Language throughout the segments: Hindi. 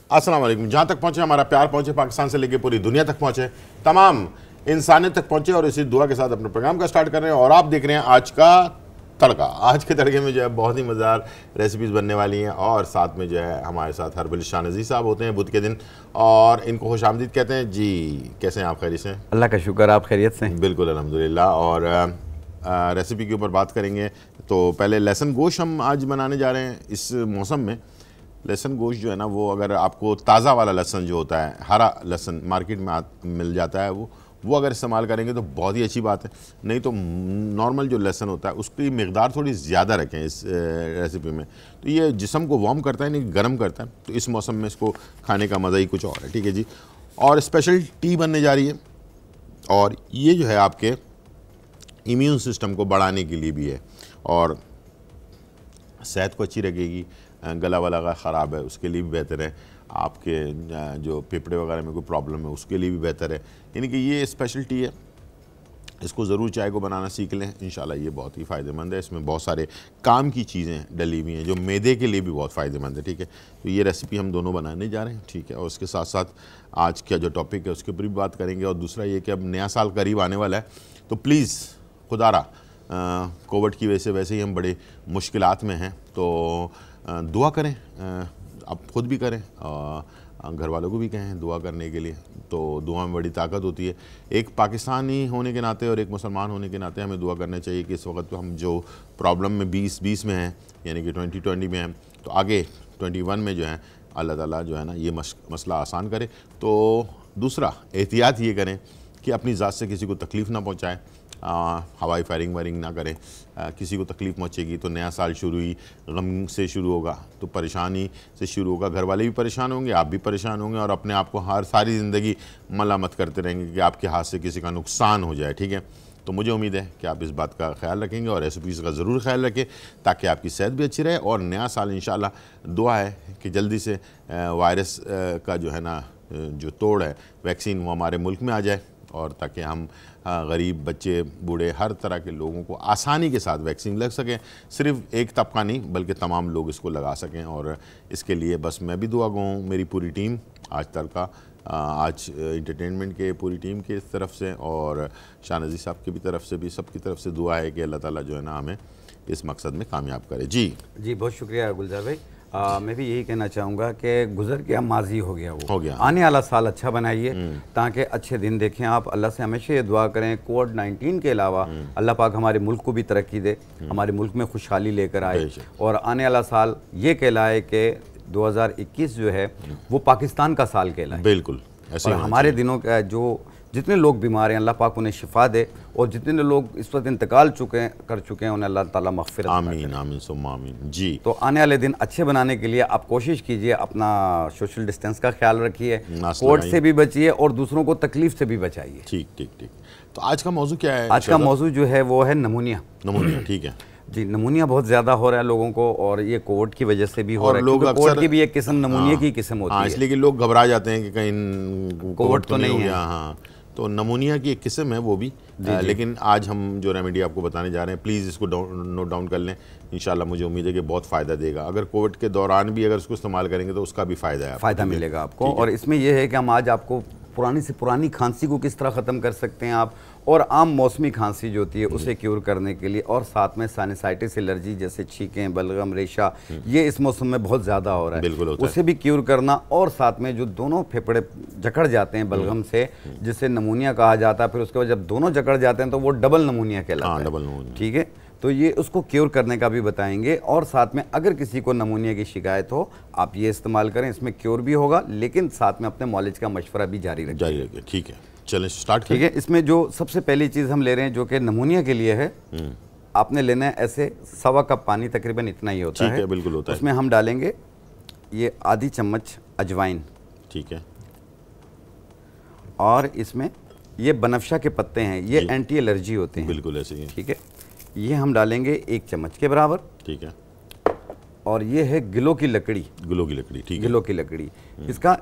अस्सलाम वालेकुम। जहाँ तक पहुँचे हमारा प्यार पहुँचे, पाकिस्तान से लेकर पूरी दुनिया तक पहुँचे, तमाम इंसानियत तक पहुँचे, और इसी दुआ के साथ अपने प्रोग्राम का स्टार्ट कर रहे हैं। और आप देख रहे हैं आज का तड़का। आज के तड़के में जो है बहुत ही मज़ेदार रेसिपीज़ बनने वाली हैं, और साथ में जो है हमारे साथ हर्बल शाहनज़ीर साहब होते हैं बुध के दिन, और इनको खुश आमदीद कहते हैं। जी कैसे हैं आप? खैरियत से? अल्लाह का शुक्र, आप खैरियत से? बिल्कुल अल्हम्दुलिल्लाह। और रेसिपी के ऊपर बात करेंगे तो पहले लहसुन गोश्त हम आज बनाने जा रहे हैं। इस मौसम में लहसुन गोश्त जो है ना, वो अगर आपको ताज़ा वाला लहसुन जो होता है, हरा लहसुन मार्केट में मिल जाता है, वो अगर इस्तेमाल करेंगे तो बहुत ही अच्छी बात है। नहीं तो नॉर्मल जो लहसुन होता है उसकी मिक़दार थोड़ी ज़्यादा रखें इस रेसिपी में, तो ये जिस्म को वार्म करता है, नहीं गर्म करता है, तो इस मौसम में इसको खाने का मज़ा ही कुछ और है। ठीक है जी। और स्पेशल टी बनने जा रही है, और ये जो है आपके इम्यून सिस्टम को बढ़ाने के लिए भी है, और सेहत को अच्छी रखेगी। गला वाला का ख़राब है उसके लिए भी बेहतर है, आपके जो फेफड़े वगैरह में कोई प्रॉब्लम है उसके लिए भी बेहतर है। यानी कि ये स्पेशलिटी है, इसको ज़रूर चाय को बनाना सीख लें, इंशाल्लाह ये बहुत ही फ़ायदेमंद है। इसमें बहुत सारे काम की चीज़ें डली हुई हैं जो मैदे के लिए भी बहुत फ़ायदेमंद है। ठीक है, तो ये रेसिपी हम दोनों बनाने जा रहे हैं। ठीक है, और उसके साथ साथ आज का जो टॉपिक है उसके ऊपर भी बात करेंगे। और दूसरा ये कि अब नया साल करीब आने वाला है, तो प्लीज़ खुदारा कोविड की वजह से वैसे ही हम बड़े मुश्किलात में हैं, तो दुआ करें, आप ख़ुद भी करें, घर वालों को भी कहें दुआ करने के लिए। तो दुआ में बड़ी ताकत होती है। एक पाकिस्तानी होने के नाते और एक मुसलमान होने के नाते हमें दुआ करना चाहिए कि इस वक्त हम जो प्रॉब्लम में 2020 में हैं, यानी कि 2020 में हैं, तो आगे 21 में जो है अल्लाह ताला जो है ना ये मसला आसान करे। तो दूसरा एहतियात ये करें कि अपनी ज़ात से किसी को तकलीफ़ ना पहुँचाएँ, हवाई फायरिंग वायरिंग ना करें। किसी को तकलीफ़ पहुँचेगी तो नया साल शुरू ही गम से शुरू होगा, तो परेशानी से शुरू होगा। घर वाले भी परेशान होंगे, आप भी परेशान होंगे, और अपने आप को सारी ज़िंदगी मलामत करते रहेंगे कि आपके हाथ से किसी का नुकसान हो जाए। ठीक है, तो मुझे उम्मीद है कि आप इस बात का ख्याल रखेंगे और रेसिपीज़ का ज़रूर ख्याल रखें, ताकि आपकी सेहत भी अच्छी रहे। और नया साल इंशाल्लाह दुआ है कि जल्दी से वायरस का जो है ना जो तोड़ है, वैक्सीन, वो हमारे मुल्क में आ जाए, और ताकि हम गरीब, बच्चे, बूढ़े, हर तरह के लोगों को आसानी के साथ वैक्सीन लग सकें। सिर्फ एक तबका नहीं बल्कि तमाम लोग इसको लगा सकें। और इसके लिए बस मैं भी दुआ गो हूँ, मेरी पूरी टीम आज तड़का, आज इंटरटेनमेंट के पूरी टीम की तरफ से, और शाहनज़ीर साहब की भी तरफ से भी, सबकी तरफ से दुआ है कि अल्लाह ताला जो है ना हमें इस मकसद में कामयाब करे। जी बहुत शुक्रिया गुलजार भाई। मैं भी यही कहना चाहूँगा कि गुजर गया माजी हो गया, वो हो गया। आने वाला साल अच्छा बनाइए ताकि अच्छे दिन देखें आप। अल्लाह से हमेशा ये दुआ करें कोविड-19 के अलावा अल्लाह पाक हमारे मुल्क को भी तरक्की दे, हमारे मुल्क में खुशहाली लेकर आए, और आने वाला साल ये कहलाए कि 2021 जो है वो पाकिस्तान का साल कहलाए। बिल्कुल ऐसे। और हमारे दिनों का जो जितने लोग बीमार हैं अल्लाह पाक उन्हें शिफा दे, और जितने लोग इस वक्त इंतकाल कर चुके हैं उन्हें अल्लाह ताला मग़फ़िरत करे। आमीन आमीन सुम्मा आमीन। जी, तो आने वाले दिन अच्छे बनाने के लिए आप कोशिश कीजिए, अपना सोशल डिस्टेंस का ख्याल रखिए, कोविड से भी बचिए और दूसरों को तकलीफ से भी बचाइए। ठीक ठीक ठीक। तो आज का मौजू क्या है? आज का मौजू जो है वो है नमूनिया। नमूनिया, ठीक है जी। नमूनिया बहुत ज़्यादा हो रहा है लोगों को, और ये कोविड की वजह से भी हो रहा है। लोग कोविड की भी एक किस्म नमूनिया की किस्म होती है, इसलिए कि लोग घबरा जाते हैं कि कहीं कोविड तो नहीं है। हाँ, तो नमूनिया की एक किस्म है वो भी। लेकिन आज हम जो रेमेडी आपको बताने जा रहे हैं, प्लीज़ इसको नोट डाउन कर लें। इंशाल्लाह मुझे उम्मीद है कि बहुत फ़ायदा देगा। अगर कोविड के दौरान भी अगर इसको इस्तेमाल करेंगे तो उसका भी फ़ायदा मिलेगा आपको। और इसमें यह है कि हम आज आपको पुरानी से पुरानी खांसी को किस तरह ख़त्म कर सकते हैं आप, और आम मौसमी खांसी जो होती है उसे क्योर करने के लिए, और साथ में साइनसाइटिस एलर्जी जैसे छींकें, बलगम, रेशा, ये इस मौसम में बहुत ज़्यादा हो रहा है, उसे भी क्योर करना। और साथ में जो दोनों फेफड़े जकड़ जाते हैं बलगम से, जिसे नमूनिया कहा जाता है, फिर उसके बाद जब दोनों जकड़ जाते हैं तो वो डबल नमूनिया कहलाता है। ठीक है, तो ये उसको क्योर करने का भी बताएंगे। और साथ में अगर किसी को नमूनिया की शिकायत हो आप ये इस्तेमाल करें, इसमें क्योर भी होगा, लेकिन साथ में अपने मॉलेज का मशवरा भी जारी रखें। ठीक है, चलें स्टार्ट। ठीक है, इसमें जो सबसे पहली चीज़ हम ले रहे हैं जो कि नमूनिया के लिए है, आपने लेना है ऐसे 1.25 कप पानी, तकरीबन इतना ही होता है। ठीक है, बिल्कुल होता है। उसमें हम डालेंगे ये आधी चम्मच अजवाइन। ठीक है, और इसमें ये बनफशा के पत्ते हैं, ये एंटी एलर्जी होते हैं। बिल्कुल ऐसे ही। ठीक है, ये हम डालेंगे 1 चम्मच के बराबर। ठीक है, और ये है गिलों की लकड़ी। गिलों की लकड़ी, ठीक है। गिलों की लकड़ी, इसका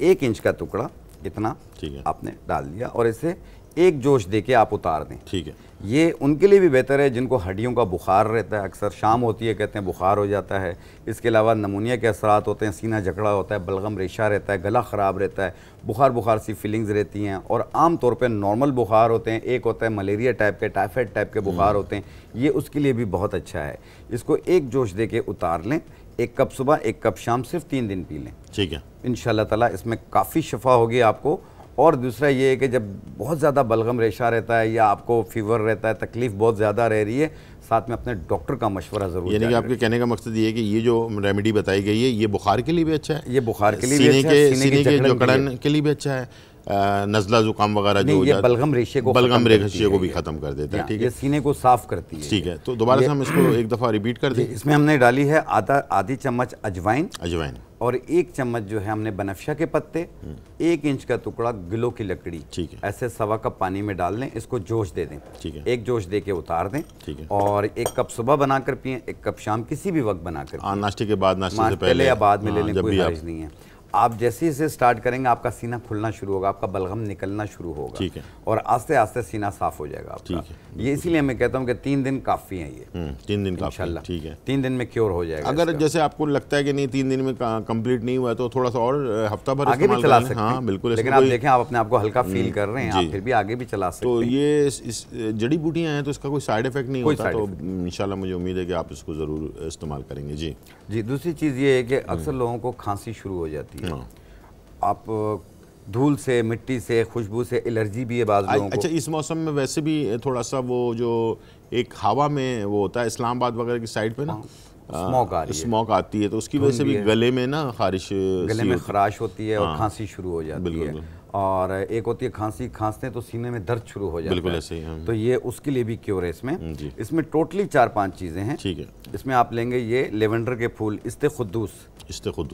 1 इंच का टुकड़ा इतना ठीक है, आपने डाल दिया, और इसे एक जोश देके आप उतार दें। ठीक है। ये उनके लिए भी बेहतर है जिनको हड्डियों का बुखार रहता है, अक्सर शाम होती है कहते हैं बुखार हो जाता है। इसके अलावा नमूनिया के असरात होते हैं, सीना जकड़ा होता है, बलगम रेशा रहता है, गला ख़राब रहता है, बुखार सी फीलिंग्स रहती हैं। और आम तौर पे नॉर्मल बुखार होते हैं, एक होता है मलेरिया टाइप के, टाइफाइड टाइप के बुखार होते हैं, ये उसके लिए भी बहुत अच्छा है। इसको एक जोश दे के उतार लें, 1 कप सुबह 1 कप शाम, सिर्फ 3 दिन पी लें। ठीक है। इंशाल्लाह ताला इसमें काफ़ी शफा होगी आपको। और दूसरा ये है कि जब बहुत ज़्यादा बलगम रेशा रहता है या आपको फीवर रहता है, तकलीफ़ बहुत ज़्यादा रह रही है, साथ में अपने डॉक्टर का मशवरा ज़रूर। यानी कि आपके कहने का मकसद ये है कि ये जो रेमेडी बताई गई है ये बुखार के लिए भी अच्छा है, ये बुखार के लिए भी अच्छा है, सीने के जकड़न के लिए भी अच्छा है, नज़ला जुकाम वगैरह जो ये बलगम रेशे को भी खत्म कर देता है। ठीक है, ये सीने को साफ करती है। ठीक है, तो दोबारा से हम इसको एक दफ़ा रिपीट कर दें। इसमें हमने डाली है आधी चम्मच अजवाइन और 1 चम्मच जो है हमने बनफशा के पत्ते, 1 इंच का टुकड़ा गिलो की लकड़ी, ठीक है, ऐसे 1.25 कप पानी में डाल दें, इसको जोश दे दें। ठीक है, 1 जोश दे के उतार दें। ठीक है, और 1 कप सुबह बनाकर पिएं, 1 कप शाम, किसी भी वक्त बनाकर, नाश्ते के बाद, नाश्ते से पहले या बाद में ले लें, कोई हर्ज नहीं है। आप जैसे ही इसे स्टार्ट करेंगे आपका सीना खुलना शुरू होगा, आपका बलगम निकलना शुरू होगा। ठीक है, और आस्ते आस्ते सीना साफ हो जाएगा आपका। ठीक है, ये इसीलिए मैं कहता हूँ कि 3 दिन काफ़ी है। ये 3 दिन काफ़ी, ठीक है, 3 दिन में क्योर हो जाएगा। अगर जैसे आपको लगता है कि नहीं 3 दिन में कंप्लीट नहीं हुआ तो थोड़ा सा और हफ्ता भर आगे भी चला सकते हैं। हाँ बिल्कुल, लेकिन आप देखें आप अपने आप को हल्का फील कर रहे हैं, आप फिर भी आगे भी चला सकते हैं। तो ये इस जड़ी बूटियाँ हैं तो इसका कोई साइड इफेक्ट नहीं होता, तो इंशाल्लाह मुझे उम्मीद है कि आप इसको ज़रूर इस्तेमाल करेंगे। जी जी, दूसरी चीज़ ये है कि अक्सर लोगों को खांसी शुरू हो जाती है, आप धूल से, मिट्टी से, खुशबू से एलर्जी भी है बाज़ लोगों को। अच्छा, इस मौसम में वैसे भी थोड़ा सा वो जो एक हवा में वो होता है इस्लामाबाद वगैरह की साइड पे ना स्मोक आती है, तो उसकी वजह से भी गले में ना खारिश, गले में खराश होती है और खांसी शुरू हो जाती है। और एक होती है खांसी, खांसते हैं तो सीने में दर्द शुरू हो जाता है। बिल्कुल ऐसे ही। तो ये उसके लिए भी क्योर है इसमें टोटली 4-5 चीज़ें हैं। ठीक है, इसमें आप लेंगे ये लेवेंडर के फूल, इस्ते खुद्दूस,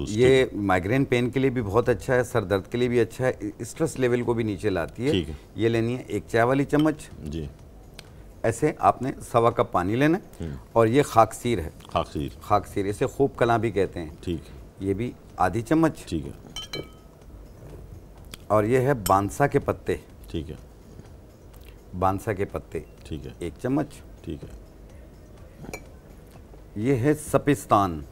ये माइग्रेन पेन के लिए भी बहुत अच्छा है, सर दर्द के लिए भी अच्छा है, स्ट्रेस लेवल को भी नीचे लाती है। ये लेनी है 1 चाय वाली चम्मच जी। ऐसे आपने 1.25 कप पानी लेना है। और ये खाकसीर है, खाकसीर इसे खूब कलां भी कहते हैं। ठीक, ये भी आधी चम्मच। ठीक है। और ये है बांसा के पत्ते। ठीक है, बांसा के पत्ते। ठीक है, 1 चम्मच। ठीक है। ये है सपिस्तान,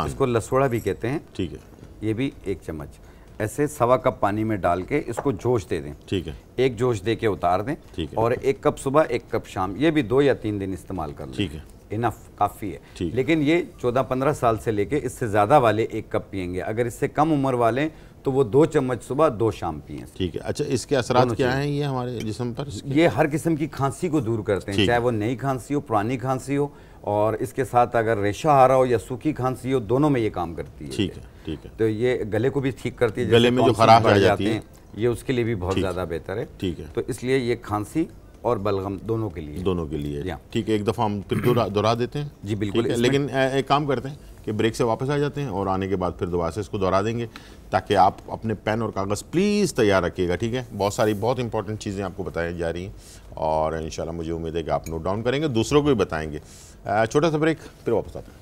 इसको लसोड़ा भी कहते हैं। ठीक है, ये भी 1 चम्मच। ऐसे 1.25 कप पानी में डाल के इसको जोश दे दें। ठीक है, 1 जोश दे के उतार दें। ठीक है। और 1 कप सुबह 1 कप शाम, ये भी 2 या 3 दिन इस्तेमाल कर लें। ठीक है, इनफ, काफ़ी है। लेकिन ये 14-15 साल से लेके इससे ज़्यादा वाले 1 कप पियेंगे, अगर इससे कम उम्र वाले तो वो 2 चम्मच सुबह 2 शाम पिएं। ठीक है। अच्छा, इसके असरात क्या हैं ये हमारे जिस्म पर? ये हर किस्म की खांसी को दूर करते हैं, चाहे वो नई खांसी हो, पुरानी खांसी हो, और इसके साथ अगर रेशा आ रहा हो या सूखी खांसी हो, दोनों में ये काम करती है। ठीक है, ठीक है। तो ये गले को भी ठीक करती है, गले में जो खराश आ जाती है, ये उसके लिए भी बहुत ज़्यादा बेहतर है। ठीक है। तो इसलिए ये खांसी और बलगम दोनों के लिए। ठीक है, एक दफ़ा हम फिर दोहरा देते हैं। जी बिल्कुल, लेकिन एक काम करते हैं कि ब्रेक से वापस आ जाते हैं और आने के बाद फिर दोबारा से इसको दोहरा देंगे, ताकि आप अपने पेन और कागज़ प्लीज़ तैयार रखिएगा। ठीक है, बहुत इंपॉर्टेंट चीज़ें आपको बताई जा रही हैं और इंशाल्लाह मुझे उम्मीद है कि आप नोट डाउन करेंगे, दूसरों को भी बताएंगे। छोटा सा ब्रेक, फिर वापस आते हैं।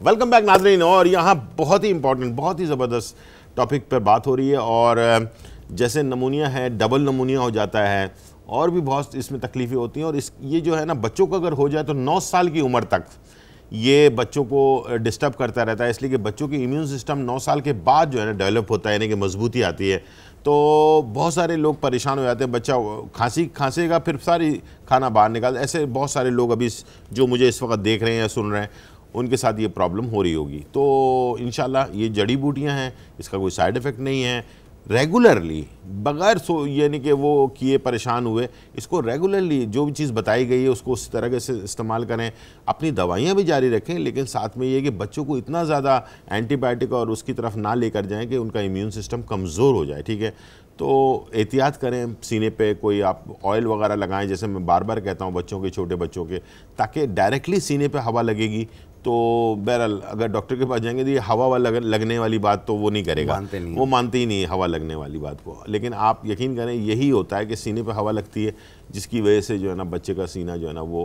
वेलकम बैक नाज़रीन, और यहाँ बहुत ही इंपॉर्टेंट, बहुत ही ज़बरदस्त टॉपिक पर बात हो रही है। और जैसे नमूनिया है, डबल नमूनिया हो जाता है और भी बहुत इसमें तकलीफ़ें होती हैं। और ये जो है ना, बच्चों को अगर हो जाए तो 9 साल की उम्र तक ये बच्चों को डिस्टर्ब करता रहता है, इसलिए कि बच्चों की इम्यून सिस्टम 9 साल के बाद जो है ना डेवलप होता है, यानी कि मजबूती आती है। तो बहुत सारे लोग परेशान हो जाते हैं, बच्चा खांसेगा फिर सारी खाना बाहर निकाल, ऐसे बहुत सारे लोग अभी जो मुझे इस वक्त देख रहे हैं या सुन रहे हैं, उनके साथ ये प्रॉब्लम हो रही होगी। तो इंशाल्लाह ये जड़ी बूटियां हैं, इसका कोई साइड इफ़ेक्ट नहीं है। रेगुलरली, बग़ैर यानी कि वो किए परेशान हुए, इसको रेगुलरली जो भी चीज़ बताई गई है उसको उस तरह से इस्तेमाल करें। अपनी दवाइयाँ भी जारी रखें, लेकिन साथ में ये कि बच्चों को इतना ज़्यादा एंटीबायोटिक और उसकी तरफ ना लेकर जाएं कि उनका इम्यून सिस्टम कमज़ोर हो जाए। ठीक है, तो एहतियात करें, सीने पे कोई आप ऑयल वगैरह लगाएं, जैसे मैं बार बार कहता हूं बच्चों के, छोटे बच्चों के, ताकि डायरेक्टली सीने पे हवा लगेगी तो बहरहाल अगर डॉक्टर के पास जाएंगे तो ये हवा वाला लगने वाली बात तो वो नहीं करेगा, वो मानते ही नहीं हवा लगने वाली बात को। लेकिन आप यकीन करें यही होता है कि सीने पे हवा लगती है, जिसकी वजह से जो है ना बच्चे का सीना जो है ना वो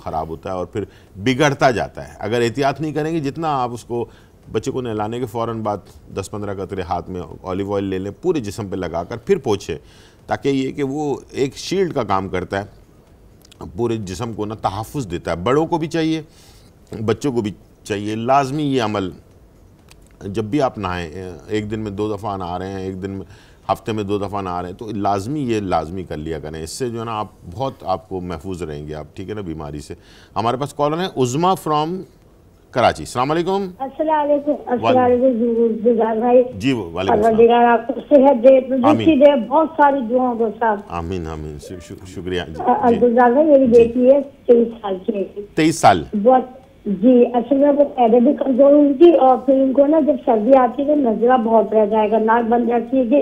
ख़राब होता है और फिर बिगड़ता जाता है। अगर एहतियात नहीं करेंगे, जितना आप उसको बच्चे को नहलाने के फ़ौरन बाद 10-15 कतरे हाथ में ऑलिव ऑयल ले लें, पूरे जिस्म पे लगाकर फिर पोंछें, ताकि ये कि वो एक शील्ड का काम करता है, पूरे जिस्म को ना तहफ़्फ़ुज़ देता है। बड़ों को भी चाहिए, बच्चों को भी चाहिए, लाजमी ये अमल जब भी आप नहाएं, एक दिन में 2 दफ़ा नहा रहे हैं, एक दिन में हफ्ते में 2 दफ़ा नहा रहे हैं, तो लाजमी कर लिया करें। इससे जो है ना आप बहुत आपको महफूज रहेंगे आप, ठीक है ना, बीमारी से। हमारे पास कॉलर है उज़मा फ्रॉम कराची। अस्सलाम वालेकुम। अस्सलाम भाई जी वालेकुम, आपको सेहत दे, बहुत सारी दुआओं को साथ। आमीन आमीन, शुक्रिया गुलजार भाई। मेरी बेटी है 23 साल की। 23 साल बहुत जी। असल में वो पैदा भी कमजोर हुई थी और फिर उनको ना जब सर्दी आती है तो नजरा बहुत रह जाएगा, नाक बन जाती है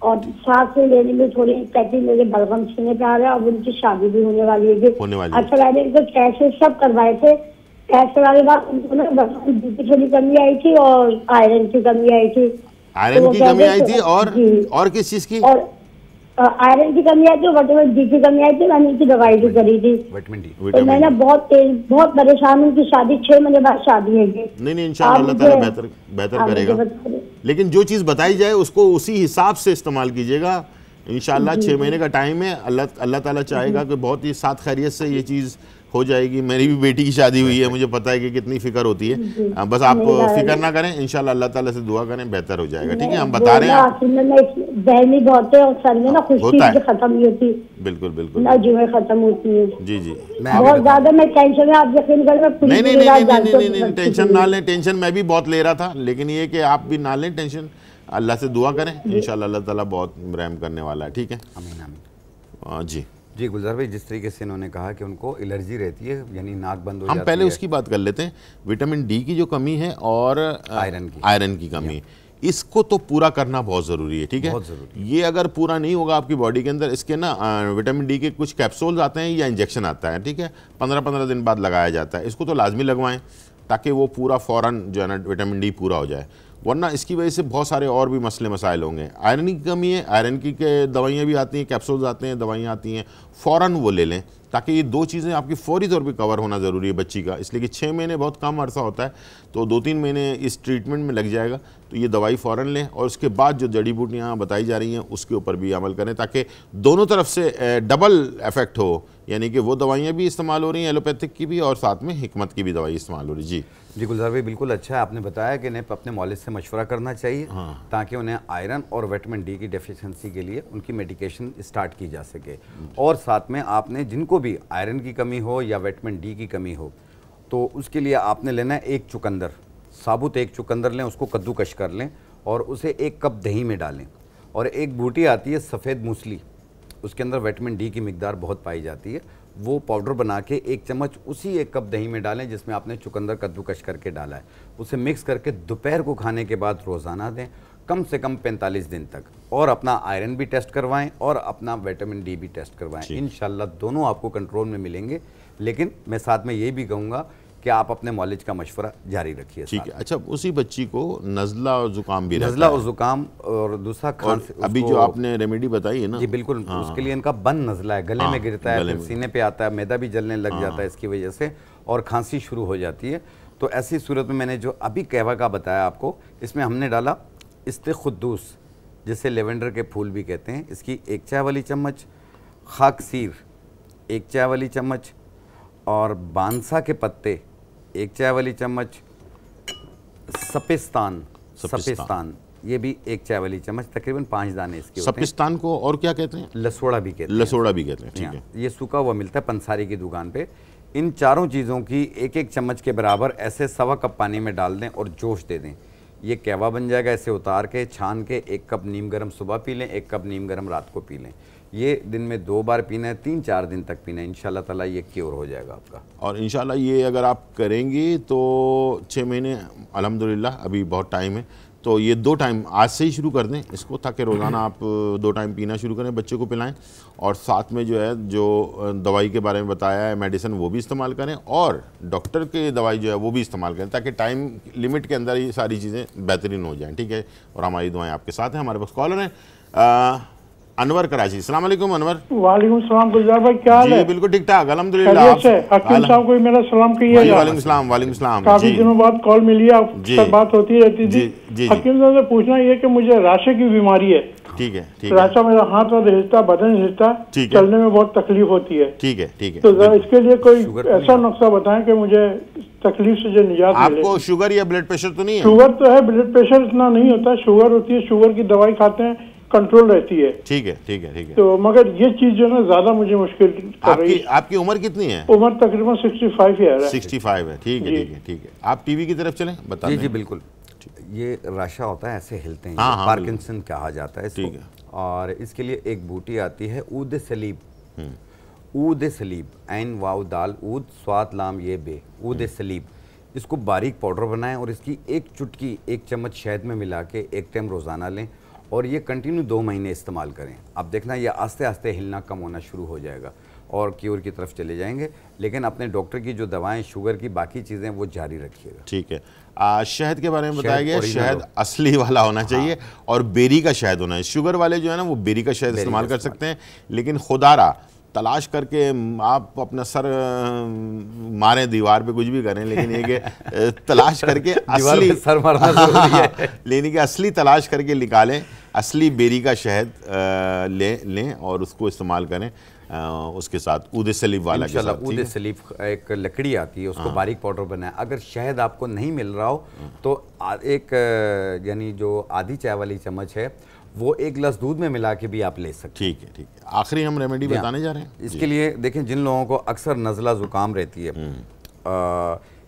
और सांस लेने में थोड़ी तकलीफ, मेरे बलगम सीने पे आ रहा है। और उनकी शादी भी होने वाली है। अच्छा मैंने इनको कैसे सब करवाए थे, कैसे वाले बाद उनको ना की थोड़ी कमी आई थी और आयरन की कमी आई थी। आयरन की कमी आई थी और किस चीज की? और आयरन की कमी आई थी, विटामिन डी की कमी आई थी। मैंने उनकी दवाई भी करी थी, विटामिन डी। तो मैंने बहुत परेशान हूँ। उनकी शादी 6 महीने बाद शादी है। नहीं इंशाल्लाह अल्लाह ताला बेहतर करेगा। लेकिन जो चीज़ बताई जाए उसको उसी हिसाब से इस्तेमाल कीजिएगा। इंशाल्लाह 6 महीने का टाइम है, अल्लाह ताला चाहेगा कि बहुत ही साथ खैरियत से ये चीज़ हो जाएगी। मेरी भी बेटी की शादी हुई है, मुझे पता है कि कितनी फिक्र होती है। बस आप फिक्र ना करें, इंशाल्लाह अल्लाह ताला से दुआ करें, बेहतर हो जाएगा। ठीक है, हम बता रहे हैं बहनी बहुत है और सर में ना खुश्की खत्म नहीं होती। बिल्कुल बिल्कुल ना जुए खत्म होती है। जी जी, बहुत ज्यादा मैं टेंशन में, आप यकीन करें। नहीं टेंशन ना लें। टेंशन मैं भी बहुत ले रहा था, लेकिन ये कि आप भी ना लें टेंशन। अल्लाह से दुआ करें, इंशाल्लाह अल्लाह ताला बहुत रहम करने वाला है। ठीक है, आमीन आमीन। जी गुलजार भाई, जिस तरीके से इन्होंने कहा कि उनको एलर्जी रहती है, यानी नाक बंद हो जाती है। हम पहले उसकी बात कर लेते हैं। विटामिन डी की जो कमी है और आयरन की कमी, इसको तो पूरा करना बहुत ज़रूरी है। ठीक है, बहुत ज़रूरी। ये अगर पूरा नहीं होगा आपकी बॉडी के अंदर, इसके ना विटामिन डी के कुछ कैप्सूल्स आते हैं या इंजेक्शन आता है। ठीक है, 15-15 दिन बाद लगाया जाता है। इसको तो लाजमी लगवाएं ताकि वो पूरा फ़ौरन जो है ना विटामिन डी पूरा हो जाए, वरना इसकी वजह से बहुत सारे और भी मसले मसाइल होंगे। आयरन की कमी है, आयरन की दवाइयाँ भी आती हैं, कैप्सूल्स आते हैं, दवाइयाँ आती हैं, फ़ौरन वो ले लें, ताकि ये 2 चीज़ें आपकी फौरी तौर पे कवर होना ज़रूरी है बच्ची का। इसलिए कि 6 महीने बहुत कम अरसा होता है, तो 2-3 महीने इस ट्रीटमेंट में लग जाएगा। तो ये दवाई फ़ौरन लें और उसके बाद जो जड़ी बूटियाँ बताई जा रही हैं उसके ऊपर भी अमल करें, ताकि दोनों तरफ से डबल इफ़ेक्ट हो, यानी कि वो दवाइयाँ भी इस्तेमाल हो रही हैं, एलोपैथिक की भी, और साथ में हिकमत की भी दवाई इस्तेमाल हो रही है। जी गुलजार भाई, बिल्कुल अच्छा है, आपने बताया कि इन्हें अपने मौलिद से मशवरा करना चाहिए। हाँ। ताकि उन्हें आयरन और विटामिन डी की डेफिशिएंसी के लिए उनकी मेडिकेशन स्टार्ट की जा सके। और साथ में आपने जिनको भी आयरन की कमी हो या विटामिन डी की कमी हो, तो उसके लिए आपने लेना है 1 चुकंदर, साबुत 1 चुकंदर लें, उसको कद्दूकश कर लें और उसे 1 कप दही में डालें। और एक बूटी आती है सफ़ेद मूसली, उसके अंदर विटामिन डी की मिकदार बहुत पाई जाती है, वो पाउडर बना के 1 चम्मच उसी 1 कप दही में डालें जिसमें आपने चुकंदर कद्दूकश करके डाला है। उसे मिक्स करके दोपहर को खाने के बाद रोज़ाना दें, कम से कम 45 दिन तक। और अपना आयरन भी टेस्ट करवाएं और अपना विटामिन डी भी टेस्ट करवाएं। इंशाल्लाह दोनों आपको कंट्रोल में मिलेंगे। लेकिन मैं साथ में ये भी कहूँगा कि आप अपने मौलिज का मशवरा जारी रखिए। ठीक है। अच्छा, उसी बच्ची को नज़ला और ज़ुकाम भी रहता है। नज़ला और ज़ुकाम और दूसरा खांसी। अभी जो आपने रेमेडी बताई है ना, जी बिल्कुल, उसके लिए इनका बंद नज़ला है, गले में गिरता है, फिर सीने पे आता है, मैदा भी जलने लग जाता है इसकी वजह से, और खांसी शुरू हो जाती है। तो ऐसी सूरत में मैंने जो अभी कहवा का बताया आपको, इसमें हमने डाला इस्तेखुद्दूस, जिसे लेवेंडर के फूल भी कहते हैं, इसकी 1 चाय वाली चम्मच, खाकसीर 1 चाय वाली चम्मच, और बांसा के पत्ते 1 चाय वाली चम्मच, सपिस्तान ये भी 1 चाय वाली चम्मच, तकरीबन 5 दाने इसके होते हैं। सपिस्तान को और क्या कहते हैं? लसोड़ा भी कहते हैं। लसोड़ा भी कहते हैं, ठीक है। ये सूखा हुआ मिलता है पंसारी की दुकान पे। इन चारों चीज़ों की 1-1 चम्मच के बराबर ऐसे 1.25 कप पानी में डाल दें और जोश दे दें। ये कहवा बन जाएगा। इसे उतार के छान के 1 कप नीम गर्म सुबह पी लें, 1 कप नीम गर्म रात को पी लें। ये दिन में 2 बार पीना है, 3-4 दिन तक पीना है। इंशाल्लाह ताला ये क्योर हो जाएगा आपका। और इंशाल्लाह ये अगर आप करेंगी तो 6 महीने, अल्हम्दुलिल्लाह अभी बहुत टाइम है, तो ये 2 टाइम आज से ही शुरू कर दें इसको, ताकि रोज़ाना आप 2 टाइम पीना शुरू करें, बच्चे को पिलाएं। और साथ में जो है जो दवाई के बारे में बताया है, मेडिसिन, वो भी इस्तेमाल करें, और डॉक्टर की दवाई जो है वो भी इस्तेमाल करें, ताकि टाइम लिमिट के अंदर ये सारी चीज़ें बेहतरीन हो जाएँ। ठीक है, और हमारी दुआएँ आपके साथ हैं। हमारे पास कॉलर हैं अनवर कराची। अस्सलाम वालेकुम अनवर। वालेकुम सलाम गुलजार भाई, क्या हाल है? बिल्कुल ठीक ठाक अल्हम्दुलिल्लाह। हकीम साहब को मेरा सलाम कहिएगा। वालेकुम सलाम। वालेकुम सलाम। काफी दिनों बाद कॉल मिली, आपसे बात होती रहती थी। हकीम साहब से पूछना ये कि मुझे राशे की बीमारी है। ठीक है, ठीक है। राशा मेरा हाथ वाथ हिलता, बदन हिलता, चलने में बहुत तकलीफ होती है। ठीक है, ठीक है। तो जरा इसके लिए कोई ऐसा नुस्खा बताएं कि मुझे तकलीफ से जो निजात मिले। आपको शुगर या ब्लड प्रेशर तो नहीं है? शुगर तो है, ब्लड प्रेशर इतना नहीं होता। शुगर होती है, शुगर की दवाई खाते हैं, कंट्रोल रहती है। ठीक है, ठीक है, ठीक है। तो मगर ये चीज जो है ज्यादा मुझे मुश्किल कर रही है। आपकी उम्र कितनी है? उम्र तकरीबन 65 है। 65 है। ठीक है, ठीक है, ठीक है। आप टीवी की तरफ चलें, बता जी बिल्कुल। ये राशा होता है, ऐसे हिलते हैं, पार्किंसन कहा जाता है इसको। और इसके लिए एक बूटी आती है ऊद सलीब। ऊद सलीब, ऐन वाव दाल ऊद स्वाद लाम ये बे, ऊद सलीब। इसको बारीक पाउडर बनाएं और इसकी एक चुटकी 1 चम्मच शहद में मिला के 1 टाइम रोज़ाना लें, और ये कंटिन्यू 2 महीने इस्तेमाल करें। आप देखना ये आस्ते आस्ते हिलना कम होना शुरू हो जाएगा और क्योर की तरफ चले जाएंगे। लेकिन अपने डॉक्टर की जो दवाएं, शुगर की बाकी चीज़ें, वो जारी रखिएगा। ठीक है। शहद के बारे में बताया गया, शहद असली वाला होना चाहिए और बेरी का शहद होना है। शुगर वाले जो है ना वो बेरी का शहद इस्तेमाल कर सकते हैं, लेकिन खुदारा तलाश करके आप अपना सर मारें दीवार पे, कुछ भी करें, लेकिन ये कि तलाश करके असली सर मारना जरूरी है। लेने की असली तलाश करके निकालें, असली बेरी का शहद लें और उसको इस्तेमाल करें। उसके साथ ऊद सलीब वाला के साथ। ऊद सलीब एक लकड़ी आती है, उसको बारीक पाउडर बनाए। अगर शहद आपको नहीं मिल रहा हो तो एक यानी जो आधी चाय वाली चम्मच है वो 1 गिलास दूध में मिला के भी आप ले सकते हैं। ठीक है, ठीक है। आखिरी हम रेमेडी बताने जा रहे हैं इसके लिए। देखें, जिन लोगों को अक्सर नज़ला ज़ुकाम रहती है,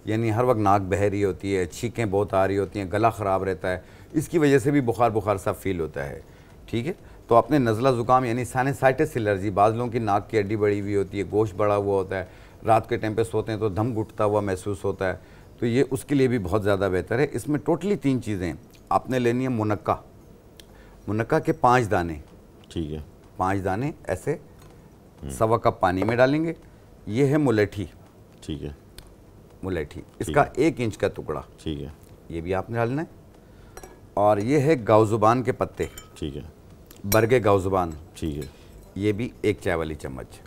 यानी हर वक्त नाक बह रही होती है, छींकें बहुत आ रही होती हैं, गला ख़राब रहता है, इसकी वजह से भी बुखार सा फील होता है। ठीक है, तो अपने नज़ला ज़ुकाम यानी साइनसाइटिस एलर्जी, बाज़ लोगों की नाक की हड्डी बड़ी हुई होती है, गोश्त बड़ा हुआ होता है, रात के टाइम पे सोते हैं तो दम घुटता हुआ महसूस होता है, तो ये उसके लिए भी बहुत ज़्यादा बेहतर है। इसमें टोटली 3 चीज़ें आपने लेनी है। मुनक्का, मुनक्का के 5 दाने। ठीक है, 5 दाने ऐसे 1.25 कप पानी में डालेंगे। ये है मुलेठी। ठीक है, मुलेठी, इसका 1 इंच का टुकड़ा। ठीक है, ये भी आपने डालना है। और ये है गाउजुबान के पत्ते। ठीक है, बरगे गाउजुबान। ठीक है, ये भी 1 चाय वाली चम्मच।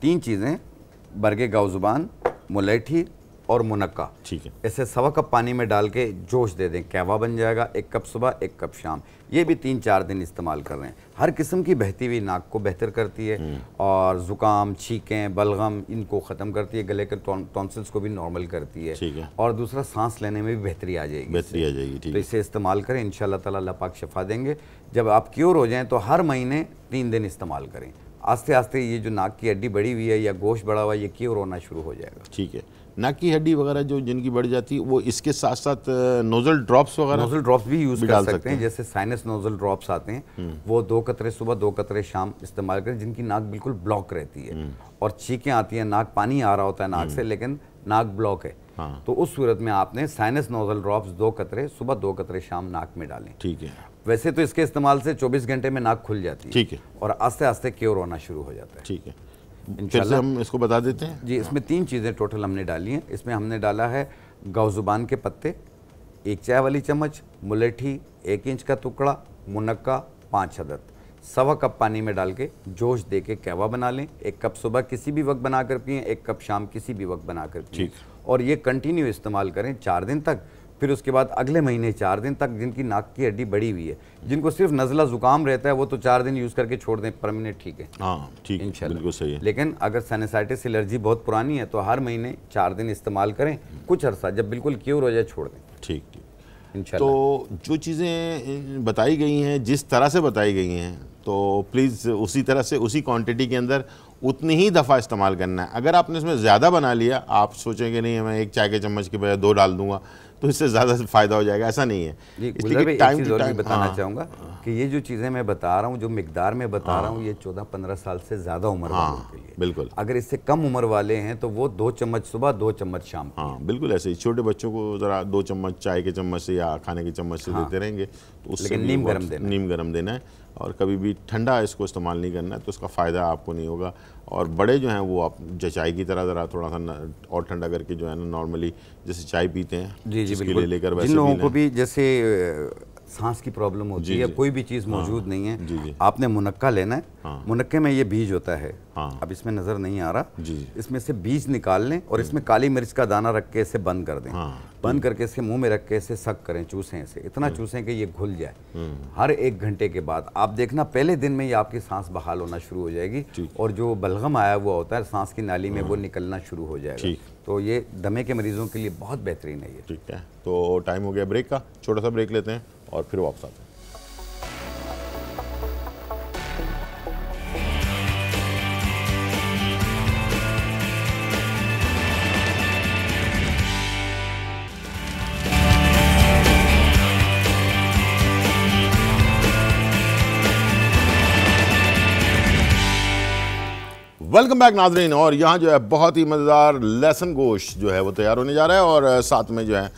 3 चीज़ें, बरगे गाउजुबान, मुलेठी और मुनक्का। ठीक है, ऐसे 1.25 कप पानी में डाल के जोश दे दें, कहवा बन जाएगा। 1 कप सुबह, 1 कप शाम। ये भी 3-4 दिन इस्तेमाल कर रहे हैं। हर किस्म की बहती हुई नाक को बेहतर करती है और ज़ुकाम, छींकें, बलगम, इनको ख़त्म करती है। गले के टॉन्सिल्स को भी नॉर्मल करती है। ठीक है, और दूसरा सांस लेने में भी बेहतरी आ जाएगी। ठीक, तो इसे इस्तेमाल करें, इंशाअल्लाह ताला अल्लाह पाक शफा देंगे। जब आप क्योर हो जाएँ तो हर महीने 3 दिन इस्तेमाल करें। आस्ते आस्ते ये जो नाक की हड्डी बढ़ी हुई है या गोश्त बढ़ा हुआ है, ये क्योर होना शुरू हो जाएगा। ठीक है, नाक की हड्डी वगैरह जो जिनकी बढ़ जाती है, वो इसके साथ साथ नोजल ड्रॉप्स वगैरह, नोजल ड्रॉप्स भी यूज़ कर सकते हैं। जैसे साइनस नोजल ड्रॉप्स आते हैं, वो 2 कतरे सुबह, 2 कतरे शाम इस्तेमाल करें। जिनकी नाक बिल्कुल ब्लॉक रहती है और छींकें आती हैं, नाक पानी आ रहा होता है नाक से, लेकिन नाक ब्लॉक है, तो उस सूरत में आपने साइनस नोजल ड्रॉप्स 2 कतरे सुबह, 2 कतरे शाम नाक में डालें। ठीक है, वैसे तो इसके इस्तेमाल से 24 घंटे में नाक खुल जाती है। ठीक है, और आस्ते आस्ते क्योर होना शुरू हो जाता है। ठीक है, फिर से हम इसको बता देते हैं जी। इसमें 3 चीज़ें टोटल हमने डाली हैं। इसमें हमने डाला है गाउजुबान के पत्ते 1 चाय वाली चम्मच, मुलेठी 1 इंच का टुकड़ा, मुनक्का 5 अदद, 1.25 कप पानी में डाल के जोश दे के कहवा बना लें। 1 कप सुबह किसी भी वक्त बना कर पिएँ, 1 कप शाम किसी भी वक्त बना कर पिएँ, और ये कंटिन्यू इस्तेमाल करें 4 दिन तक। फिर उसके बाद अगले महीने 4 दिन तक, जिनकी नाक की हड्डी बढ़ी हुई है, जिनको सिर्फ नज़ला ज़ुकाम रहता है, वो तो 4 दिन यूज़ करके छोड़ दें, परमानेंट ठीक है। हाँ, ठीक, बिल्कुल सही है। लेकिन अगर साइनसाइटिस एलर्जी बहुत पुरानी है तो हर महीने 4 दिन इस्तेमाल करें, कुछ अरसा, जब बिल्कुल क्योर हो जाए छोड़ दें। ठीक, तो जो चीज़ें बताई गई हैं, जिस तरह से बताई गई हैं, तो प्लीज़ उसी तरह से, उसी क्वांटिटी के अंदर उतनी ही दफ़ा इस्तेमाल करना है। अगर आपने इसमें ज़्यादा बना लिया, आप सोचेंगे नहीं मैं 1 चाय के चम्मच के बजाय 2 डाल दूंगा, तो इससे ज़्यादा फायदा हो जाएगा, ऐसा नहीं है। इसलिए टाइम टू टाइम बताना चाहूँगा कि ये जो चीज़ें मैं बता रहा हूँ, जो मिकदार में बता रहा हूँ, ये 14-15 साल से ज़्यादा उम्र वालों के लिए। बिल्कुल। अगर इससे कम उम्र वाले हैं तो वो 2 चम्मच सुबह 2 चम्मच शाम। हाँ बिल्कुल ऐसे ही। छोटे बच्चों को ज़रा 2 चम्मच चाय के चम्मच से या खाने के चम्मच से देते रहेंगे तो उससे नीम गर्म देना है, और कभी भी ठंडा इसको इस्तेमाल नहीं करना है, तो उसका फ़ायदा आपको नहीं होगा। और बड़े जो हैं वो आप चाय की तरह ज़रा थोड़ा सा और ठंडा करके जो है ना, नॉर्मली जैसे चाय पीते हैं जी बिल्कुल, लेकर वैसे जिन लोगों को भी जैसे सांस की प्रॉब्लम होती है, कोई भी चीज़ मौजूद नहीं है, आपने मुनक्का लेना है। मुनक्के में ये बीज होता है, अब इसमें नज़र नहीं आ रहा, इसमें से बीज निकाल लें और इसमें काली मिर्च का दाना रख के इसे बंद कर दें। बंद करके इसे मुंह में रख के इसे सक करें, चूसें इसे, इतना चूसें कि ये घुल जाए। हर 1 घंटे के बाद आप देखना पहले दिन में ये आपकी सांस बहाल होना शुरू हो जाएगी, और जो बलगम आया हुआ होता है सांस की नाली में वो निकलना शुरू हो जाएगा। तो ये दमे के मरीजों के लिए बहुत बेहतरीन है ये। ठीक है, तो टाइम हो गया ब्रेक का, छोटा सा ब्रेक लेते हैं और फिर वापस आते हैं। वेलकम बैक नाज़रीन। और यहाँ जो है बहुत ही मज़ेदार लहसुन गोश्त जो है वो तैयार होने जा रहा है, और साथ में जो है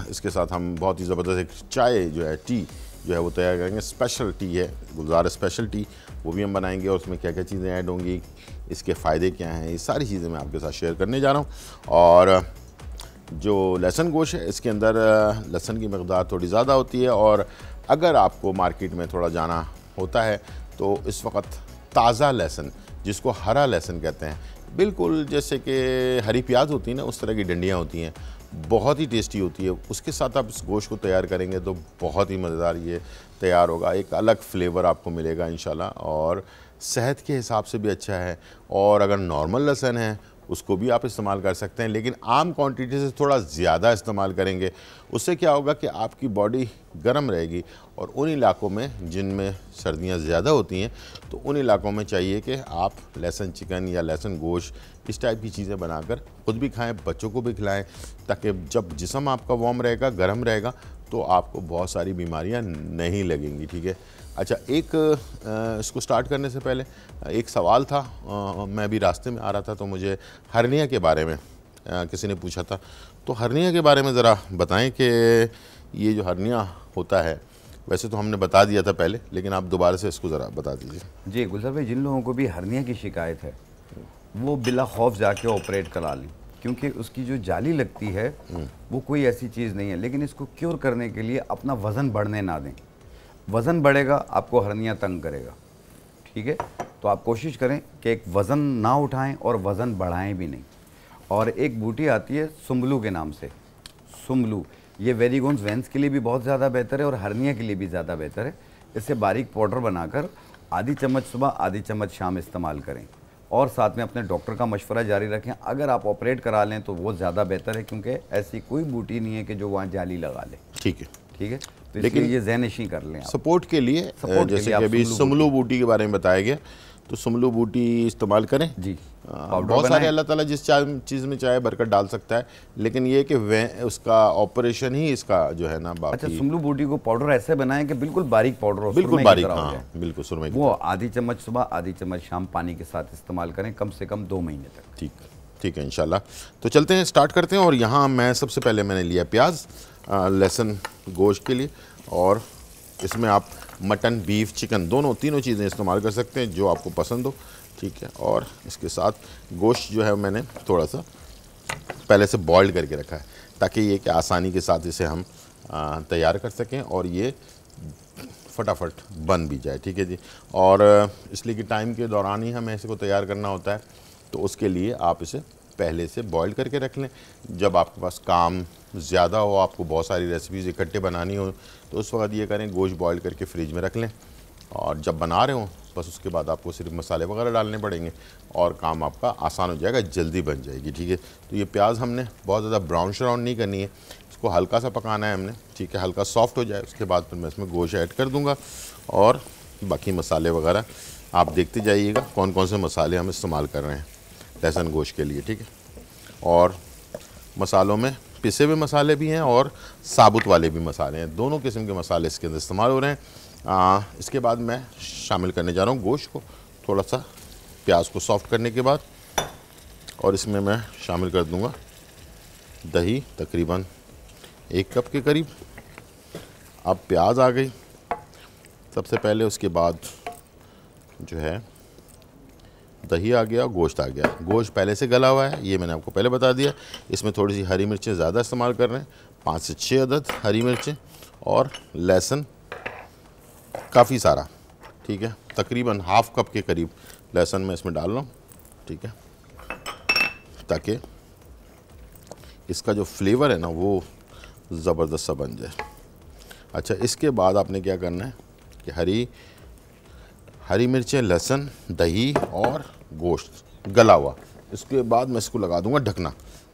इसके साथ हम बहुत ही ज़बरदस्त एक चाय जो है, टी जो है वो तैयार करेंगे। स्पेशल टी है, गुलजार स्पेशल टी, वो भी हम बनाएंगे, और उसमें क्या क्या चीज़ें ऐड होंगी, इसके फ़ायदे क्या हैं, ये सारी चीज़ें मैं आपके साथ शेयर करने जा रहा हूँ। और जो लहसुन गोश्त है इसके अंदर लहसुन की मकदार थोड़ी ज़्यादा होती है, और अगर आपको मार्केट में थोड़ा जाना होता है तो इस वक्त ताज़ा लहसुन, जिसको हरा लहसुन कहते हैं, बिल्कुल जैसे कि हरी प्याज होती है ना, उस तरह की डंडियाँ होती हैं, बहुत ही टेस्टी होती है। उसके साथ आप इस गोश्त को तैयार करेंगे तो बहुत ही मज़ेदार ये तैयार होगा, एक अलग फ्लेवर आपको मिलेगा इंशाल्लाह, और सेहत के हिसाब से भी अच्छा है। और अगर नॉर्मल लहसुन है उसको भी आप इस्तेमाल कर सकते हैं, लेकिन आम क्वांटिटी से थोड़ा ज़्यादा इस्तेमाल करेंगे। उससे क्या होगा कि आपकी बॉडी गर्म रहेगी, और उन इलाकों में जिनमें सर्दियां ज़्यादा होती हैं तो उन इलाकों में चाहिए कि आप लहसुन चिकन या लहसुन गोश्त इस टाइप की चीज़ें बनाकर ख़ुद भी खाएं, बच्चों को भी खिलाएं, ताकि जब जिस्म आपका वार्म रहेगा, गर्म रहेगा, तो आपको बहुत सारी बीमारियां नहीं लगेंगी। ठीक है, अच्छा, एक इसको स्टार्ट करने से पहले एक सवाल था, मैं भी रास्ते में आ रहा था तो मुझे हर्निया के बारे में किसी ने पूछा था, तो हर्निया के बारे में ज़रा बताएं कि ये जो हर्निया होता है, वैसे तो हमने बता दिया था पहले, लेकिन आप दोबारा से इसको ज़रा बता दीजिए। जी गुलजार भाई, जिन लोगों को भी हर्निया की शिकायत है वो बिला खौफ जाके ऑपरेट करा लें, क्योंकि उसकी जो जाली लगती है वो कोई ऐसी चीज़ नहीं है, लेकिन इसको क्योर करने के लिए अपना वज़न बढ़ने ना दें। वज़न बढ़ेगा आपको हर्निया तंग करेगा। ठीक है, तो आप कोशिश करें कि एक वज़न ना उठाएं और वज़न बढ़ाएं भी नहीं। और एक बूटी आती है सुम्बलू के नाम से, सुम्बलू, ये वेरिगोन्स वेंस के लिए भी बहुत ज़्यादा बेहतर है और हर्निया के लिए भी ज़्यादा बेहतर है। इससे बारीक पाउडर बनाकर आधी चम्मच सुबह आधी चम्मच शाम इस्तेमाल करें, और साथ में अपने डॉक्टर का मशवरा जारी रखें। अगर आप ऑपरेट करा लें तो वो ज़्यादा बेहतर है, क्योंकि ऐसी कोई बूटी नहीं है कि जो वहाँ जाली लगा ले। ठीक है, ठीक है, तो लेकिन ये ज़हनशी कर लें सपोर्ट के लिए। जैसे कि अभी सुम्बलू बूटी के बारे में बताया गया, तो सुम्बलू बूटी इस्तेमाल करें जी। बहुत सारे अल्लाह ताला जिस चीज़ में चाहे बरकत डाल सकता है, लेकिन ये कि उसका ऑपरेशन ही इसका जो है ना बाकी। अच्छा, सुम्बलू बूटी को पाउडर ऐसे बनाएं कि बिल्कुल बारीक पाउडर हो, बिल्कुल बारीक, हाँ बिल्कुल सुरमई, वो आधी चम्मच सुबह आधी चम्मच शाम पानी के साथ इस्तेमाल करें, कम से कम 2 महीने तक। ठीक, ठीक है इंशाल्लाह। तो चलते हैं, स्टार्ट करते हैं। और यहाँ मैं सबसे पहले मैंने लिया प्याज लहसुन गोश्त के लिए, और इसमें आप मटन, बीफ, चिकन तीनों चीज़ें इस्तेमाल कर सकते हैं जो आपको पसंद हो। ठीक है, और इसके साथ गोश्त जो है मैंने थोड़ा सा पहले से बॉइल्ड करके रखा है, ताकि ये कि आसानी के साथ इसे हम तैयार कर सकें और ये फटाफट बन भी जाए। ठीक है जी, और इसलिए कि टाइम के दौरान ही हमें इसको तैयार करना होता है, तो उसके लिए आप इसे पहले से बॉईल करके रख लें। जब आपके पास काम ज़्यादा हो, आपको बहुत सारी रेसिपीज़ इकट्ठे बनानी हो, तो उस वक्त ये करें, गोश्त बॉईल करके फ्रिज में रख लें, और जब बना रहे हो बस उसके बाद आपको सिर्फ मसाले वगैरह डालने पड़ेंगे और काम आपका आसान हो जाएगा, जल्दी बन जाएगी। ठीक है, तो ये प्याज हमने बहुत ज़्यादा ब्राउन श्राउन नहीं करनी है, इसको हल्का सा पकाना है हमने। ठीक है, हल्का सॉफ्ट हो जाए उसके बाद फिर मैं इसमें गोश्त ऐड कर दूँगा, और बाकी मसाले वगैरह आप देखते जाइएगा कौन कौन से मसाले हम इस्तेमाल कर रहे हैं लहसुन गोश्त के लिए। ठीक है, और मसालों में पिसे हुए मसाले भी हैं और साबुत वाले भी मसाले हैं, दोनों किस्म के मसाले इसके अंदर इस्तेमाल हो रहे हैं। इसके बाद मैं शामिल करने जा रहा हूँ गोश्त को, थोड़ा सा प्याज को सॉफ्ट करने के बाद, और इसमें मैं शामिल कर दूँगा दही, तकरीबन 1 कप के करीब। अब प्याज आ गई सबसे पहले, उसके बाद जो है दही आ गया, गोश्त आ गया। गोश्त पहले से गला हुआ है, ये मैंने आपको पहले बता दिया। इसमें थोड़ी सी हरी मिर्चें ज़्यादा इस्तेमाल कर रहे हैं, 5 से 6 अदद हरी मिर्चें, और लहसुन काफ़ी सारा, ठीक है, तकरीबन ½ कप के करीब लहसुन मैं इसमें डाल रहा हूँ, ठीक है, ताकि इसका जो फ्लेवर है ना वो ज़बरदस्त सा बन जाए। अच्छा, इसके बाद आपने क्या करना है कि हरी मिर्चें, लहसुन, दही और गोश्त गला हुआ, इसके बाद मैं इसको लगा दूंगा ढकना।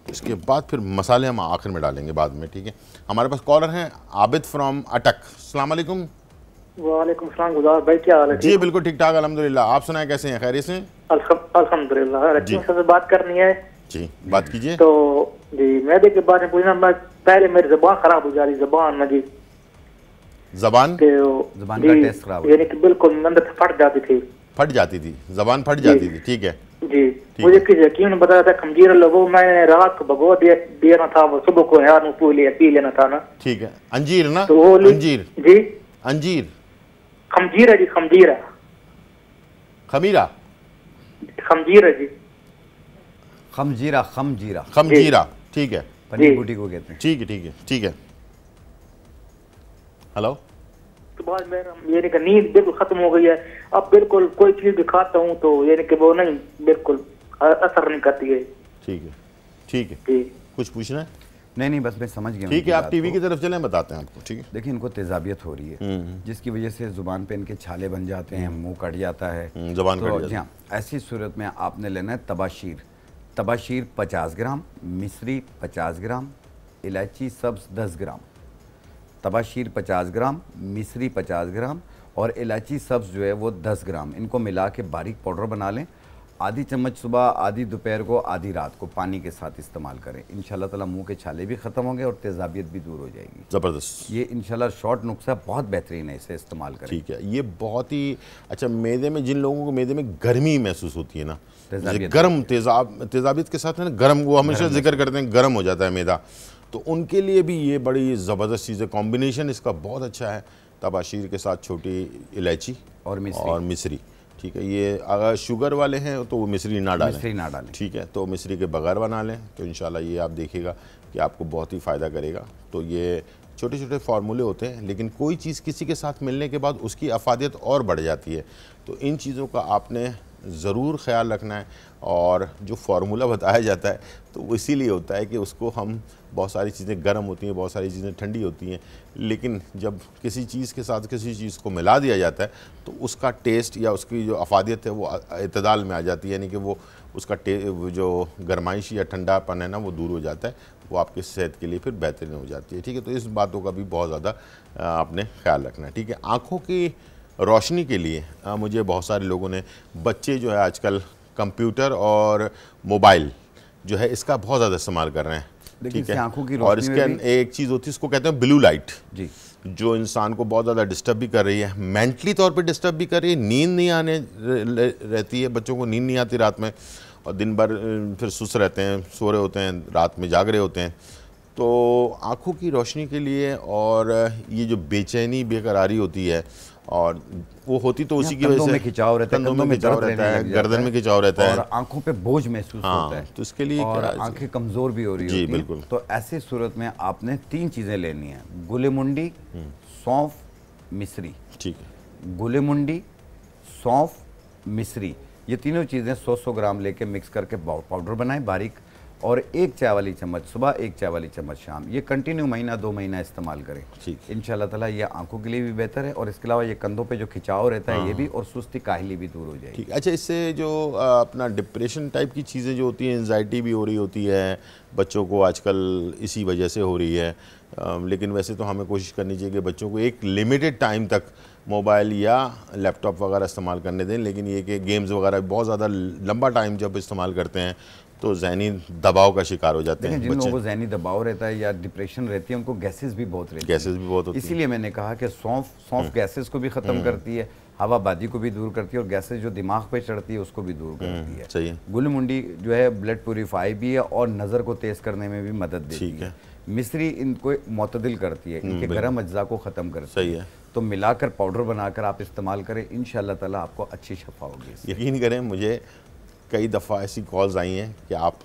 इसके बाद फिर मसाले हम आखिर में डालेंगे बाद में, ठीक है। हमारे पास कॉलर हैं आबिद फ्रॉम अटक। अस्सलाम वालेकुम। वालेकुम सलाम गुजार भाई, क्या हाल है? जी बिल्कुल ठीक ठाक अल्हम्दुलिल्लाह, आप सुनाएं कैसे हैं? खैरियत से? अल्हम्दुलिल्लाह। रकीम से बात करनी है जी, बात कीजिए। तो जी मैदे के बारे में पूछना, मैं पहले मेरी ज़बान खराब हो जा रही, ज़बान में जी, ज़बान का टेस्ट खराब, यानी कि बिल्कुल अंदर से फट जाती थी, ज़बान फट जाती थी, ठीक है जी। मुझे किसी हकीम ने बताया था खमजीर लोगो, मैंने रात को भगो देना था, वो सुबह को यार मुँह पी लेना था ना, ठीक है। अंजीर ना, तो वो अंजीर जी, अंजीर खमजीर है जी, खमजीर है, खमीरा, खमजीर है जी, खमजीरा, ठीक है, पनीर बूटी को कहते हैं, ठीक है ठीक है ठीक है। हेलो, तो बाद मेरा यानी कि नींद बिल्कुल खत्म हो गई है, अब बिल्कुल कोई चीज भी खाता हूँ तो यानी कि वो नहीं, बिल्कुल असर नहीं करती है। ठीक है ठीक है, कुछ पूछना है? नहीं बस मैं समझ गया। ठीक है, आप टीवी की तरफ चलें, बताते हैं आपको, ठीक है। देखिए, इनको तेजाबियत हो रही है, जिसकी वजह से जुबान पे इनके छाले बन जाते हैं, मुंह कट जाता है, जुबान कट जाती है। ऐसी सूरत में आपने लेना है तबाशीर 50 ग्राम, मिश्री 50 ग्राम, इलायची सब्ज 10 ग्राम। तबाशीर 50 ग्राम, मिश्री 50 ग्राम और इलायची सब्ज जो है वो 10 ग्राम। इनको मिला के बारीक पाउडर बना लें। आधी चम्मच सुबह, आधी दोपहर को, आधी रात को पानी के साथ इस्तेमाल करें। इंशाल्लाह ताला मुंह के छाले भी ख़त्म होंगे और तेज़ाबियत भी दूर हो जाएगी। ज़बरदस्त, ये इंशाल्लाह शॉर्ट नुस्खा बहुत बेहतरीन है, इसे इस्तेमाल करें। ठीक है, ये बहुत ही अच्छा। मैदे में जिन लोगों को मैदे में गर्मी महसूस होती है ना, गर्म तेज़ाबियत के साथ है ना, गर्म, वो हमेशा जिक्र करते हैं गर्म हो जाता है मैदा, तो उनके लिए भी ये बड़ी ज़बरदस्त चीज़ है। कॉम्बिनेशन इसका बहुत अच्छा है, तबाशीर के साथ छोटी इलायची और मिश्री, ठीक है। ये अगर शुगर वाले हैं तो वो मिश्री ना डालें, ठीक है, तो मिश्री के बगैर बना लें, तो इंशाल्लाह ये आप देखिएगा कि आपको बहुत ही फ़ायदा करेगा। तो ये छोटे छोटे फार्मूले होते हैं, लेकिन कोई चीज़ किसी के साथ मिलने के बाद उसकी अफादियत और बढ़ जाती है, तो इन चीज़ों का आपने ज़रूर ख्याल रखना है। और जो फार्मूला बताया जाता है तो वो इसीलिए होता है कि उसको हम, बहुत सारी चीज़ें गर्म होती हैं, बहुत सारी चीज़ें ठंडी होती हैं, लेकिन जब किसी चीज़ के साथ किसी चीज़ को मिला दिया जाता है तो उसका टेस्ट या उसकी जो अफादियत है वो इतदाल में आ जाती है, यानी कि वो उसका जो गरमाइश या ठंडापन है ना वो दूर हो जाता है, वो आपकी सेहत के लिए फिर बेहतरीन हो जाती है, ठीक है। तो इस बातों का भी बहुत ज़्यादा आपने ख्याल रखना है, ठीक है। आँखों की रोशनी के लिए मुझे बहुत सारे लोगों ने, बच्चे जो है आजकल कंप्यूटर और मोबाइल जो है इसका बहुत ज़्यादा इस्तेमाल कर रहे हैं, ठीक है। आँखों की और इसके एक चीज़ होती है, इसको कहते हैं ब्लू लाइट जी, जो इंसान को बहुत ज़्यादा डिस्टर्ब भी कर रही है, मेंटली तौर पे डिस्टर्ब भी कर रही है। नींद नहीं आने रहती है, बच्चों को नींद नहीं आती रात में, और दिन भर फिर सुस्त रहते हैं, सो रहे होते हैं, रात में जाग रहे होते हैं। तो आँखों की रोशनी के लिए, और ये जो बेचैनी बेकरारी होती है, और वो होती तो उसी की वजह से, खिंचाव रहता है, कंधों में खिंचाव रहता है, गर्दन में खिंचाव रहता है, और आंखों पे बोझ महसूस होता है, तो इसके लिए और आंखें कमजोर भी हो रही होती हैं। बिल्कुल। तो ऐसी सूरत में आपने 3 चीजें लेनी है, गुलेमुंडी, सौंफ, मिश्री, ठीक है। गुलेमुंडी, सौंफ, मिश्री, ये तीनों चीज़ें 100-100 ग्राम लेके मिक्स करके पाउडर बनाएं बारीक, और 1 चाय वाली चम्मच सुबह, 1 चाय वाली चम्मच शाम। ये कंटिन्यू महीना 2 महीना इस्तेमाल करें, ठीक। इंशाल्लाह ताला ये आंखों के लिए भी बेहतर है, और इसके अलावा ये कंधों पे जो खिंचाव रहता है ये भी, और सुस्ती काहली भी दूर हो जाएगी। ठीक। अच्छा, इससे जो अपना डिप्रेशन टाइप की चीज़ें जो होती हैं, एंजाइटी भी हो रही होती है बच्चों को आजकल, इसी वजह से हो रही है, लेकिन वैसे तो हमें कोशिश करनी चाहिए कि बच्चों को एक लिमिटेड टाइम तक मोबाइल या लैपटॉप वगैरह इस्तेमाल करने दें, लेकिन ये कि गेम्स वगैरह बहुत ज़्यादा लंबा टाइम जब इस्तेमाल करते हैं तो जहनी दबाव का शिकार हो जाते हैं। जिन लोगों को जहनी दबाव रहता है या डिप्रेशन रहती है उनको गैसेस भी बहुत रहती है। गैसेस भी बहुत होती है। इसीलिए मैंने कहा कि सौंफ गैसेस को भी ख़त्म करती है, हवाबाजी को भी दूर करती है, और गैसेस जो दिमाग पे चढ़ती है उसको भी दूर करती है। सही है। गुलमुंडी जो है ब्लड प्योरीफाई भी है और नज़र को तेज़ करने में भी मदद देती है। मिस्री इनको मुतदिल करती है, इनके गर्म अज्जा को ख़त्म करती है। सही है। तो मिलाकर पाउडर बनाकर आप इस्तेमाल करें, इंशाअल्लाह ताला आपको अच्छी शफा होगी। यकीन करें, मुझे कई दफ़ा ऐसी कॉल्स आई हैं कि आप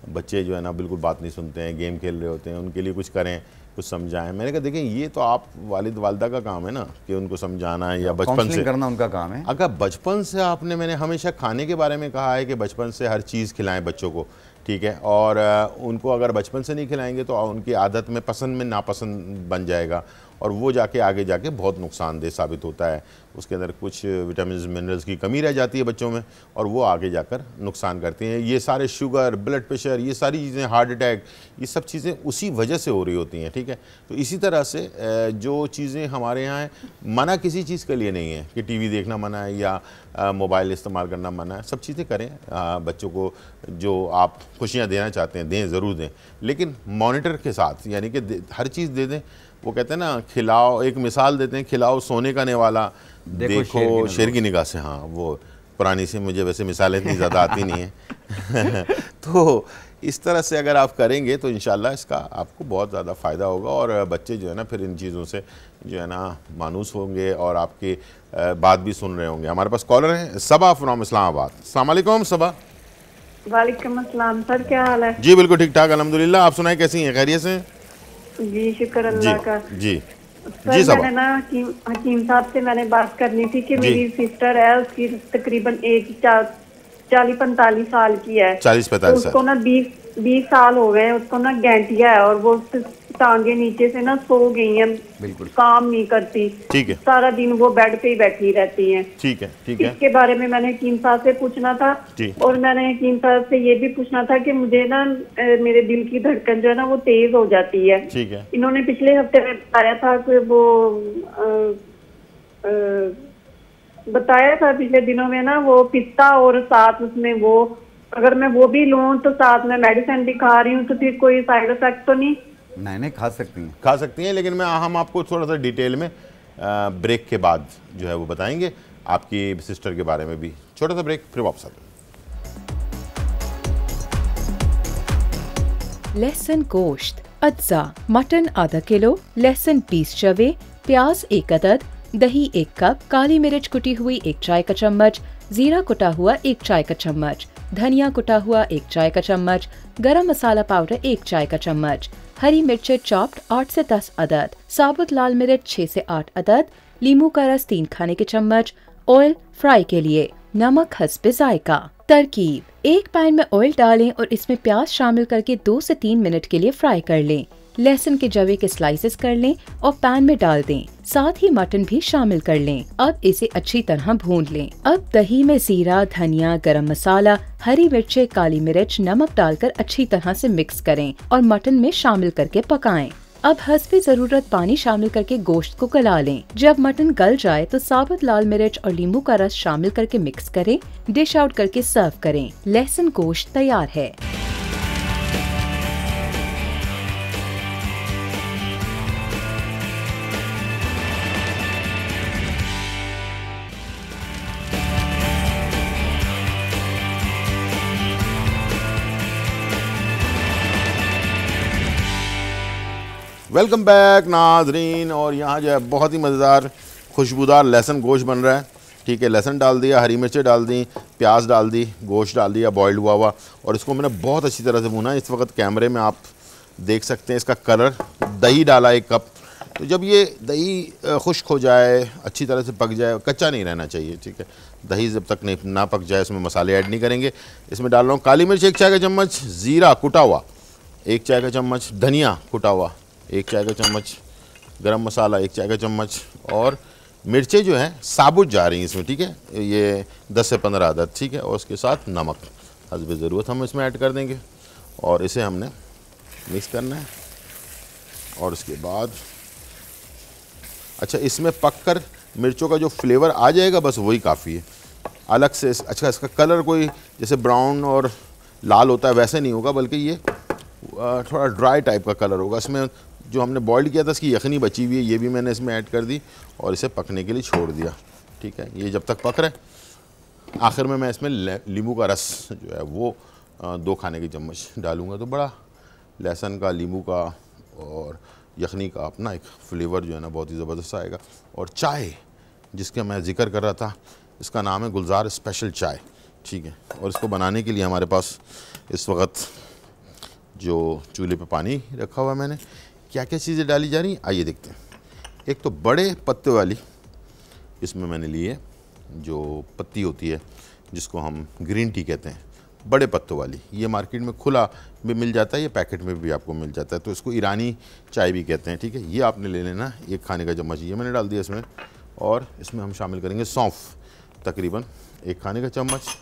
बच्चे जो है ना बिल्कुल बात नहीं सुनते हैं, गेम खेल रहे होते हैं, उनके लिए कुछ करें, कुछ समझाएं। मैंने कहा देखें, ये तो आप वालिद वालदा का काम है ना कि उनको समझाना है या बचपन से करना उनका काम है। अगर बचपन से आपने, मैंने हमेशा खाने के बारे में कहा है कि बचपन से हर चीज़ खिलाएं बच्चों को, ठीक है, और उनको अगर बचपन से नहीं खिलाएंगे तो उनकी आदत में पसंद में नापसंद बन जाएगा और वो जाके आगे जाके बहुत नुकसानदेह साबित होता है। उसके अंदर कुछ विटामिन मिनरल्स की कमी रह जाती है बच्चों में और वो आगे जाकर नुकसान करती हैं। ये सारे शुगर, ब्लड प्रेशर, ये सारी चीज़ें, हार्ट अटैक, ये सब चीज़ें उसी वजह से हो रही होती हैं, ठीक है। तो इसी तरह से जो चीज़ें हमारे यहाँ हैं, मना किसी चीज़ के लिए नहीं है कि टीवी देखना मना है या मोबाइल इस्तेमाल करना मना है। सब चीज़ें करें, बच्चों को जो आप खुशियाँ देना चाहते हैं दें, ज़रूर दें, लेकिन मॉनिटर के साथ, यानी कि हर चीज़ दे दें। वो कहते हैं ना, खिलाओ, एक मिसाल देते हैं, खिलाओ सोने का नेवाला, देखो शेर की निगाह से। हाँ, वो पुरानी से, मुझे वैसे मिसालें इतनी ज़्यादा आती नहीं हैं तो इस तरह से अगर आप करेंगे तो इंशाल्लाह इसका आपको बहुत ज़्यादा फ़ायदा होगा और बच्चे जो है ना फिर इन चीज़ों से जो है ना मानूस होंगे और आपकी बात भी सुन रहे होंगे। हमारे पास कॉलर हैं सबा फ्रॉम इस्लामाबाद। अस्सलाम वालेकुम सबा। वालेकुम अस्सलाम सर, क्या हाल है? जी बिल्कुल ठीक ठाक अल्हम्दुलिल्लाह। आप सुनाए, कैसी हैं? खैरियत से? जी शुक्र अल्लाह का। जी सर, जी मैंने ना हकीम साहब से मैंने बात करनी थी कि मेरी सिस्टर है, उसकी तकरीबन एज 40-45 साल की है। 40-45 साल। उसको ना 20 साल हो गए, उसको ना गैंटिया है और वो टांगे नीचे से ना सो गई हैं, बिल्कुल काम नहीं करती। ठीक है। सारा दिन वो बेड पे ही बैठी रहती हैं। ठीक है, ठीक है। इसके बारे में मैंने हकीम साहब से पूछना था और मैंने हकीम साहब से ये भी पूछना था कि मुझे ना मेरे दिल की धड़कन जो है ना वो तेज हो जाती है। ठीक है। इन्होंने पिछले हफ्ते में बताया था कि वो बताया था पिछले दिनों में ना, वो पिस्ता और साथ उसमें वो, अगर मैं वो भी लूँ तो साथ में मेडिसिन भी खा रही हूँ तो फिर कोई साइड इफेक्ट तो नहीं? नहीं, खा सकती हैं, खा सकती हैं, लेकिन हम आपको थोड़ा सा डिटेल में ब्रेक के बाद जो है वो बताएंगे आपकी सिस्टर के बारे में भी। छोटा सा ब्रेक, फिर वापस आते हैं। लहसुन गोश्त अज्जा, मटन आधा किलो, लहसुन 20 चवे, प्याज 1 अदद, दही 1 कप, काली मिर्च कुटी हुई 1 चाय का चम्मच, जीरा कुटा हुआ 1 चाय का चम्मच, धनिया कुटा हुआ 1 चाय का चम्मच, गरम मसाला पाउडर 1 चाय का चम्मच, हरी मिर्चें चॉप्ड 8 से 10 अदद, साबुत लाल मिर्च 6 से 8 अदद, लीमू का रस 3 खाने के चम्मच, ऑयल फ्राई के लिए, नमक हस्बे जायका। तरकीब: एक पैन में ऑयल डालें और इसमें प्याज शामिल करके 2 से 3 मिनट के लिए फ्राई कर लें। लहसुन के जवे के स्लाइसेस कर लें और पैन में डाल दें, साथ ही मटन भी शामिल कर लें। अब इसे अच्छी तरह भून लें। अब दही में जीरा, धनिया, गरम मसाला, हरी मिर्चें, काली मिर्च, नमक डालकर अच्छी तरह से मिक्स करें और मटन में शामिल करके पकाएं। अब हस्बे जरूरत पानी शामिल करके गोश्त को गला लें। जब मटन गल जाए तो साबुत लाल मिर्च और नींबू का रस शामिल करके मिक्स करें। डिश आउट करके सर्व करें। लहसुन गोश्त तैयार है। वेलकम बैक नाजरीन। और यहाँ जो है बहुत ही मज़ेदार खुशबूदार लहसुन गोश्त बन रहा है। ठीक है, लहसुन डाल दिया, हरी मिर्चें डाल दी, प्याज डाल दी, गोश्त डाल दिया बॉइल्ड हुआ और इसको मैंने बहुत अच्छी तरह से भुना। इस वक्त कैमरे में आप देख सकते हैं इसका कलर। दही डाला 1 कप। तो जब ये दही खुश्क हो जाए, अच्छी तरह से पक जाए, कच्चा नहीं रहना चाहिए, ठीक है। दही जब तक नहीं ना पक जाए उसमें मसाले ऐड नहीं करेंगे। इसमें डाल रहा हूँ काली मिर्च 1 चाय का चम्मच, ज़ीरा कुटा हुआ 1 चाय का चम्मच, धनिया कुटा हुआ 1 चाय का चम्मच, गरम मसाला 1 चाय का चम्मच और मिर्चें जो हैं साबुत जा रही हैं इसमें, ठीक है, ये 10 से 15 अदद, ठीक है। और उसके साथ नमक हस्बे ज़रूरत हम इसमें ऐड कर देंगे और इसे हमने मिक्स करना है। और उसके बाद अच्छा, इसमें पककर मिर्चों का जो फ्लेवर आ जाएगा बस वही काफ़ी है। अलग से अच्छा इसका कलर कोई जैसे ब्राउन और लाल होता है वैसे नहीं होगा, बल्कि ये थोड़ा ड्राई टाइप का कलर होगा। इसमें जो हमने बॉइल्ड किया था इसकी यखनी बची हुई है, ये भी मैंने इसमें ऐड कर दी और इसे पकने के लिए छोड़ दिया। ठीक है, ये जब तक पक रहा है, आखिर में मैं इसमें नींबू का रस जो है वो 2 खाने की चम्मच डालूँगा। तो बड़ा लहसुन का, नींबू का और यखनी का अपना एक फ्लेवर जो है ना बहुत ही ज़बरदस्त आएगा। और चाय जिसका मैं ज़िक्र कर रहा था, इसका नाम है गुलजार स्पेशल चाय। ठीक है, और इसको बनाने के लिए हमारे पास इस वक्त जो चूल्हे पे पानी रखा हुआ है, मैंने क्या क्या चीज़ें डाली जा रही हैं आइए देखते हैं। एक तो बड़े पत्ते वाली इसमें मैंने ली है, जो पत्ती होती है जिसको हम ग्रीन टी कहते हैं, बड़े पत्तों वाली। ये मार्केट में खुला भी मिल जाता है, ये पैकेट में भी आपको मिल जाता है, तो इसको ईरानी चाय भी कहते हैं। ठीक है, ये आपने ले लेना 1 खाने का चम्मच, ये मैंने डाल दिया इसमें। और इसमें हम शामिल करेंगे सौंफ, तकरीबन 1 खाने का चम्मच।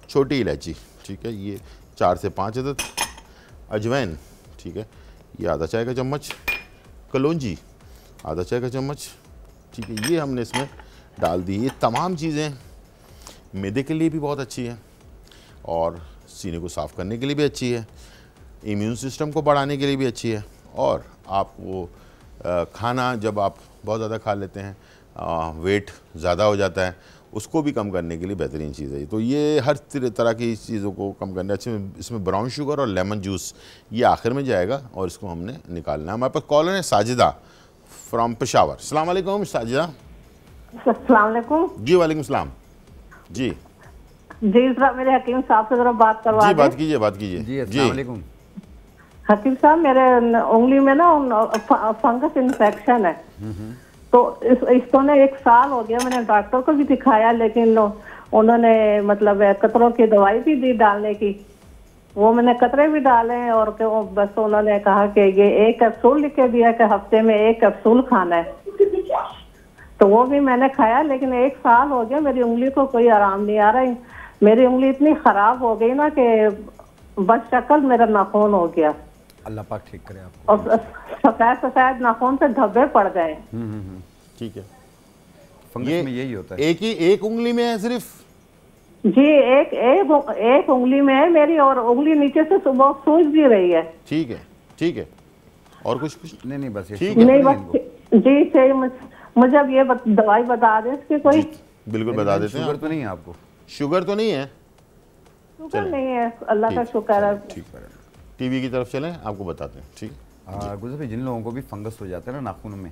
छोटी इलायची, ठीक है, ये 4 से 5 अदद। अजवाइन, ठीक है, ये आधा चाय का चम्मच। कलौंजी आधा चाय का चम्मच। ठीक है, ये हमने इसमें डाल दी। ये तमाम चीज़ें मैदे के लिए भी बहुत अच्छी है और सीने को साफ़ करने के लिए भी अच्छी है, इम्यून सिस्टम को बढ़ाने के लिए भी अच्छी है। और आप वो खाना जब आप बहुत ज़्यादा खा लेते हैं, वेट ज़्यादा हो जाता है, उसको भी कम करने के लिए बेहतरीन चीज़ है। तो ये हर तरह की चीज़ों को कम करना है। इसमें ब्राउन शुगर और लेमन जूस ये आखिर में जाएगा और इसको हमने निकालना है। हमारे पास कॉलर है साजिदा फ्रॉम पेशावर। अस्सलाम वालेकुम साजिदा। अस्सलाम वालेकुम। जी वालेकुम सलाम। जी जरा मेरे हकीम साहब से जरा बात करवा जी, बात कीजिए। जी अस्सलाम वालेकुम। हकीम साहब, मेरे उंगली में ना फंगस इन्फेक्शन है, तो इसको ना 1 साल हो गया। मैंने डॉक्टर को भी दिखाया, लेकिन उन्होंने मतलब कतरों की दवाई भी दी डालने की, वो मैंने कतरे भी डाले और बस उन्होंने कहा कि ये 1 कैप्सूल लिख के दिया कि हफ्ते में 1 कैप्सूल खाना है, तो वो भी मैंने खाया। लेकिन 1 साल हो गया, मेरी उंगली को कोई आराम नहीं आ रहा है। मेरी उंगली इतनी खराब हो गई ना कि बस शक्ल मेरा नाखून हो गया। अल्लाह पाक ठीक करे आपको। और सफेद नाखून से धब्बे पड़ गए। ठीक है, फंगस में यही होता है। एक उंगली में है सिर्फ? जी, एक उंगली में है मेरी, और उंगली नीचे से सुबह सूज भी रही है। ठीक है। और कुछ नहीं बस ठीक है। नहीं बस जी, चाहिए मुझे अब ये दवाई बता दें इसकी कोई। बिल्कुल बता देते हैं। शुगर तो नहीं है आपको? शुगर तो नहीं है, शुगर नहीं है, अल्लाह का शुक्र है। ठीक है, टीवी की तरफ चलें, आपको बताते हैं। ठीक, गुजर भाई, जिन लोगों को भी फंगस हो जाता है ना नाखून में,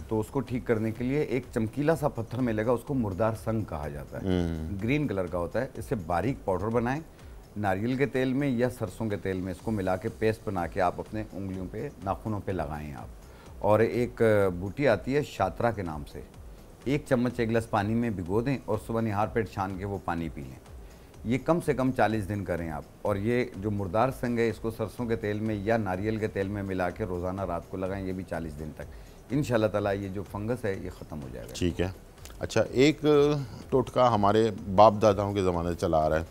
तो उसको ठीक करने के लिए एक चमकीला सा पत्थर मिलेगा, उसको मुर्दार संग कहा जाता है, ग्रीन कलर का होता है। इससे बारीक पाउडर बनाएं, नारियल के तेल में या सरसों के तेल में इसको मिला के पेस्ट बना के आप अपने उंगलियों पे, नाखूनों पे लगाएं आप। और एक बूटी आती है शात्रा के नाम से, 1 चम्मच 1 गिलास पानी में भिगो दें और सुबह निहार पेट छान के वो पानी पी लें। ये कम से कम 40 दिन करें आप। और ये जो मुर्दार संग है, इसको सरसों के तेल में या नारियल के तेल में मिला के रोज़ाना रात को लगाएं, ये भी 40 दिन तक। इंशाल्लाह ताला ये जो फंगस है ये ख़त्म हो जाएगा। ठीक है। अच्छा, एक टोटका हमारे बाप दादाओं के ज़माने से चला आ रहा है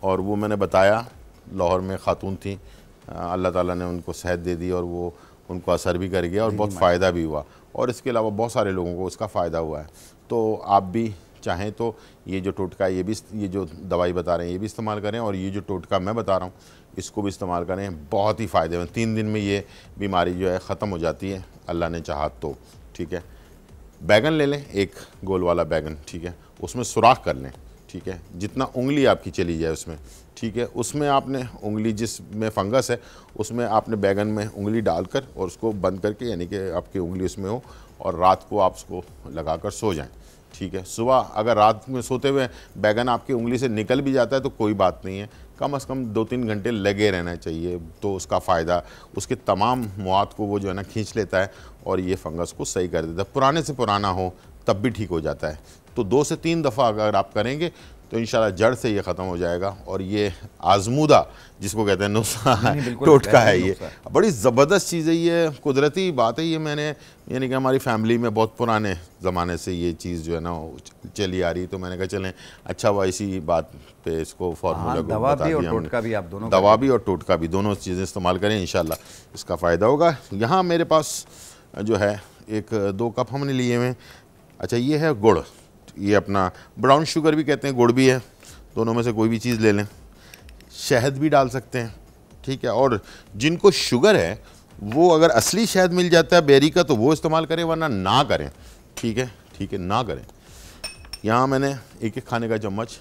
और वो मैंने बताया, लाहौर में ख़ातून थी, अल्लाह ताला ने उनको सेहत दे दी और वो उनको असर भी कर गया और बहुत फ़ायदा भी हुआ, और इसके अलावा बहुत सारे लोगों को उसका फ़ायदा हुआ है। तो आप भी चाहें तो ये जो टोटका, ये भी, ये जो दवाई बता रहे हैं ये भी इस्तेमाल करें, और ये जो टोटका मैं बता रहा हूँ इसको भी इस्तेमाल करें। बहुत ही फ़ायदेमंद, 3 दिन में ये बीमारी जो है ख़त्म हो जाती है, अल्लाह ने चाहा तो। ठीक है, बैगन ले लें, 1 गोल वाला बैगन, ठीक है, उसमें सुराख कर लें, ठीक है, जितना उंगली आपकी चली जाए उसमें, ठीक है, उसमें आपने उंगली जिसमें फंगस है उसमें आपने बैगन में उंगली डालकर और उसको बंद करके, यानी कि आपकी उंगली उसमें हो, और रात को आप उसको लगाकर सो जाएं। ठीक है, सुबह अगर रात में सोते हुए बैगन आपकी उंगली से निकल भी जाता है तो कोई बात नहीं है, कम से कम 2-3 घंटे लगे रहना चाहिए, तो उसका फ़ायदा, उसके तमाम मवाद को वो जो है ना खींच लेता है और ये फंगस को सही कर देता है। पुराने से पुराना हो तब भी ठीक हो जाता है। तो 2 से 3 दफ़ा अगर आप करेंगे तो इंशाल्लाह जड़ से ये ख़त्म हो जाएगा। और ये आजमूदा जिसको कहते हैं नुस्खा है, टोटका है, ये बड़ी ज़बरदस्त चीज़ है, ये कुदरती बात है। ये मैंने, यानी कि हमारी फैमिली में बहुत पुराने ज़माने से ये चीज़ जो है ना चली आ रही, तो मैंने कहा चलें अच्छा हुआ इसी बात पे इसको फार्मूला को बता दिया। टोटका भी आप दोनों, दवा भी और टोटका भी, दोनों चीज़ें इस्तेमाल करें, इंशाल्लाह इसका फ़ायदा होगा। यहाँ मेरे पास जो है 1-2 कप हमने लिए हुए। अच्छा, ये है गुड़, ये अपना ब्राउन शुगर भी कहते हैं, गुड़ भी है, दोनों में से कोई भी चीज़ ले लें। शहद भी डाल सकते हैं, ठीक है। और जिनको शुगर है वो अगर असली शहद मिल जाता है बेरी का तो वो इस्तेमाल करें, वरना ना करें, ठीक है, ठीक है, ना करें। यहाँ मैंने एक एक खाने का चम्मच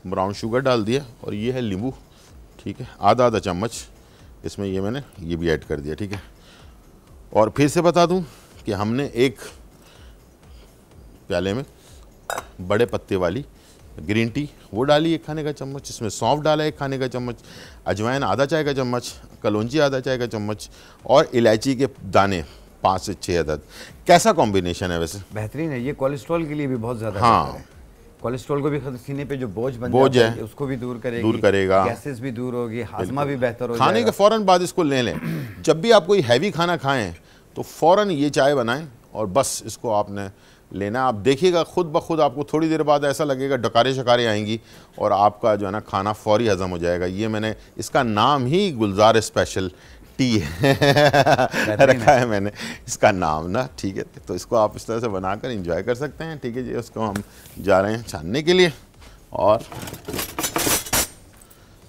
ब्राउन शुगर डाल दिया और ये है नींबू, ठीक है, आधा आधा चम्मच इसमें ये मैंने ये भी ऐड कर दिया, ठीक है। और फिर से बता दूं कि हमने एक प्याले में बड़े पत्ते वाली ग्रीन टी वो डाली एक खाने का चम्मच, इसमें सौंफ डाला एक खाने का चम्मच, अजवाइन आधा चाय का चम्मच, कलौंजी आधा चाय का चम्मच और इलायची के दाने 5 से 6 अदद। कैसा कॉम्बिनेशन है वैसे? बेहतरीन है, ये कोलेस्ट्रॉल के लिए भी बहुत ज़्यादा हाँ, कोलेस्ट्रॉल को भी सीने पे जो बोझ जाता है उसको भी दूर करेगा, गैसेस भी दूर होगी, हाजमा भी बेहतर हो जाएगा। खाने के फ़ौरन बाद इसको ले लें। जब भी आप कोई हैवी खाना खाएं तो फ़ौरन ये चाय बनाएं और बस इसको आपने लेना। आप देखिएगा खुद ब खुद आपको थोड़ी देर बाद ऐसा लगेगा डकारे शकारे आएंगी और आपका जो है ना खाना फौरी हज़म हो जाएगा। ये मैंने इसका नाम ही गुलजार स्पेशल टी रखा है मैंने इसका नाम ना, ठीक है। तो इसको आप इस तरह से बनाकर एंजॉय कर सकते हैं, ठीक है जी। उसको हम जा रहे हैं छानने के लिए और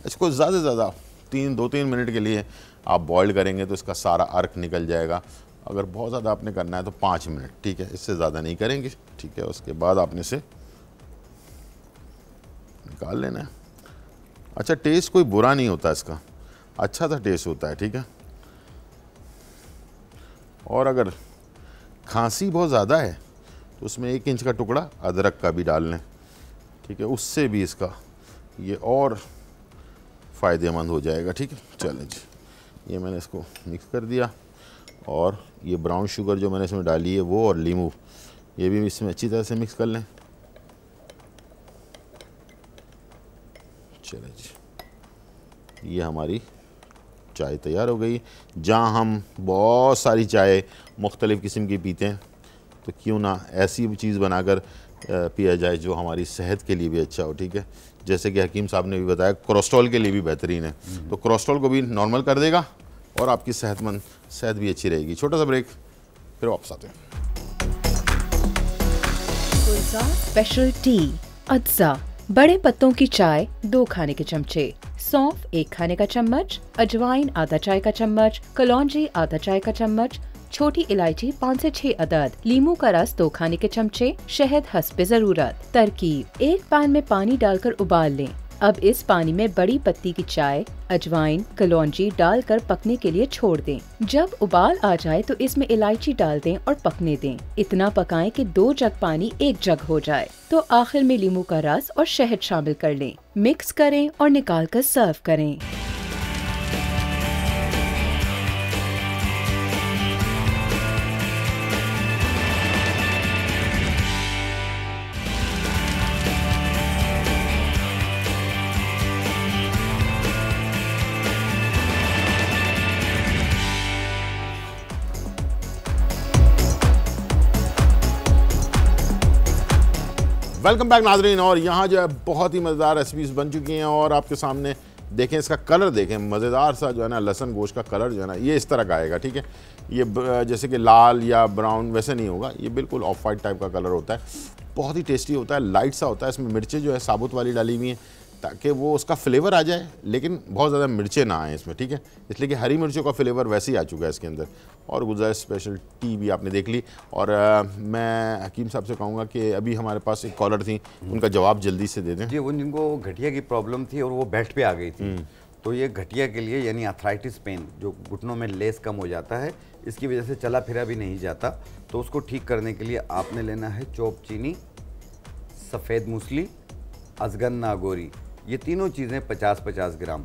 इसको ज़्यादा से ज़्यादा 2-3 मिनट के लिए आप बॉईल करेंगे तो इसका सारा अर्क निकल जाएगा। अगर बहुत ज़्यादा आपने करना है तो 5 मिनट, ठीक है, इससे ज़्यादा नहीं करेंगे, ठीक है। उसके बाद आपने से निकाल लेना है। अच्छा, टेस्ट कोई बुरा नहीं होता इसका, अच्छा सा टेस्ट होता है, ठीक है। और अगर खांसी बहुत ज़्यादा है तो उसमें 1 इंच का टुकड़ा अदरक का भी डाल लें, ठीक है, उससे भी इसका ये और फ़ायदेमंद हो जाएगा, ठीक है। चलें जी, ये मैंने इसको मिक्स कर दिया और ये ब्राउन शुगर जो मैंने इसमें डाली है वो और नींबू ये भी इसमें अच्छी तरह से मिक्स कर लें। चलें जी, ये हमारी चाय तैयार हो गई। जहाँ हम बहुत सारी चाय मुख्तलिफ़ किस्म की पीते हैं तो क्यों ना ऐसी चीज़ बनाकर पिया जाए जो हमारी सेहत के लिए भी अच्छा हो, ठीक है। जैसे कि हकीम साहब ने भी बताया कोलेस्ट्रॉल के लिए भी बेहतरीन है, तो कोलेस्ट्रॉल को भी नॉर्मल कर देगा और आपकी सेहत भी अच्छी रहेगी। छोटा सा ब्रेक, फिर वापस आते हैं। गुलजार स्पेशल टी अज्जा, बड़े पत्तों की चाय 2 खाने के चमचे, सौंफ 1 खाने का चम्मच, अजवाइन आधा चाय का चम्मच, कलौंजी आधा चाय का चम्मच, छोटी इलायची 5 से 6 अदद, लीमू का रस 2 खाने के चमचे, शहद हस्बे जरूरत। तरकीब: एक पैन में पानी डालकर उबाल लें। अब इस पानी में बड़ी पत्ती की चाय, अजवाइन, कलौंजी डालकर पकने के लिए छोड़ दें। जब उबाल आ जाए तो इसमें इलायची डाल दें और पकने दें। इतना पकाएं कि 2 जग पानी 1 जग हो जाए, तो आखिर में लीमू का रस और शहद शामिल कर लें। मिक्स करें और निकाल कर सर्व करें। वेलकम बैक नाजरीन। और यहाँ जो है बहुत ही मज़ेदार रेसिपीज़ बन चुकी हैं और आपके सामने देखें, इसका कलर देखें, मज़ेदार सा जो है ना लहसुन गोश्त का कलर जो है ना ये इस तरह का आएगा, ठीक है। ये जैसे कि लाल या ब्राउन वैसे नहीं होगा, ये बिल्कुल ऑफ वाइट टाइप का कलर होता है, बहुत ही टेस्टी होता है, लाइट सा होता है। इसमें मिर्चें जो है साबुत वाली डाली हुई हैं ताकि वो उसका फ्लेवर आ जाए, लेकिन बहुत ज़्यादा मिर्चें ना आएँ इसमें, ठीक है। इसलिए कि हरी मिर्चों का फ्लेवर वैसे ही आ चुका है इसके अंदर। और गुलजार स्पेशल टी भी आपने देख ली। और मैं हकीम साहब से कहूँगा कि अभी हमारे पास एक कॉलर थी, उनका जवाब जल्दी से दे दें जी। जिनको गठिया की प्रॉब्लम थी और वो बेल्ट पे आ गई थी, तो ये गठिया के लिए यानी आर्थराइटिस पेन, जो घुटनों में लेस कम हो जाता है, इसकी वजह से चला फिरा भी नहीं जाता, तो उसको ठीक करने के लिए आपने लेना है चौप चीनी, सफ़ेद मूसली, अजगन नागोरी, ये तीनों चीज़ें 50-50 ग्राम,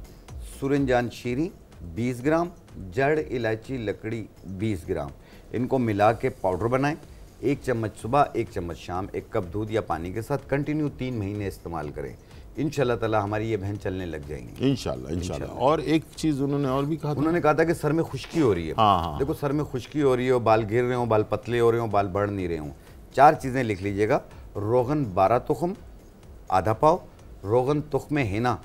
सूरजजान शीरी 20 ग्राम, जड़ इलायची लकड़ी 20 ग्राम। इनको मिला के पाउडर बनाएं। 1 चम्मच सुबह, 1 चम्मच शाम, 1 कप दूध या पानी के साथ कंटिन्यू 3 महीने इस्तेमाल करें। इंशाल्लाह ताला हमारी ये बहन चलने लग जाएंगी इंशाल्लाह। और एक चीज़ उन्होंने और भी कहा, उन्होंने कहा था कि सर में खुश्की हो रही है। हाँ। देखो, सर में खुश्की हो रही हो, बाल गिर रहे हो, बाल पतले हो रहे हो, बाल बढ़ नहीं रहे हो, 4 चीज़ें लिख लीजिएगा। रोगन 12 तुख्म आधा पाव, रोगन तुख्म हिना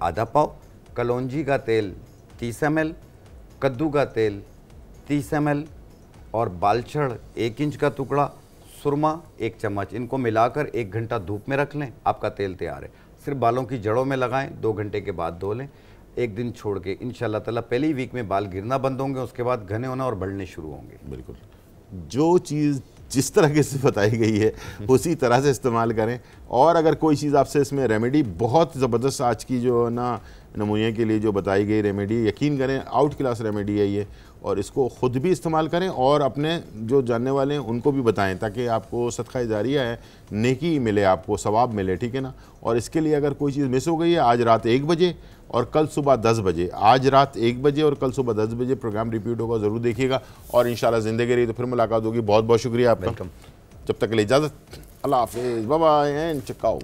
आधा पाव, कलौंजी का तेल 30 ml, कद्दू का तेल 30 ml और बालछड़ 1 इंच का टुकड़ा, सुरमा 1 चम्मच। इनको मिलाकर 1 घंटा धूप में रख लें, आपका तेल तैयार है। सिर्फ बालों की जड़ों में लगाएं, 2 घंटे के बाद धो लें, 1 दिन छोड़ के। इंशाल्लाह ताला पहली वीक में बाल गिरना बंद होंगे, उसके बाद घने होना और बढ़ने शुरू होंगे। बिल्कुल, जो चीज़ जिस तरह से बताई गई है उसी तरह से इस्तेमाल करें। और अगर कोई चीज़ आपसे इसमें रेमेडी बहुत ज़बरदस्त आज की जो ना नमूने के लिए जो बताई गई रेमेडी, यकीन करें आउट क्लास रेमेडी है ये, और इसको ख़ुद भी इस्तेमाल करें और अपने जो जानने वाले हैं उनको भी बताएं, ताकि आपको सदका जारिया है, नेकी मिले, आपको सवाब मिले, ठीक है ना। और इसके लिए अगर कोई चीज़ मिस हो गई है, आज रात 1 बजे और कल सुबह 10 बजे, आज रात 1 बजे और कल सुबह 10 बजे प्रोग्राम रिपीट होगा, ज़रूर देखिएगा। और इंशाल्लाह ज़िंदगी रही तो फिर मुलाकात होगी। बहुत बहुत शुक्रिया आपका। जब तक के लिए इजाज़त, अल्लाह हाफ़िज़, bye bye and check out.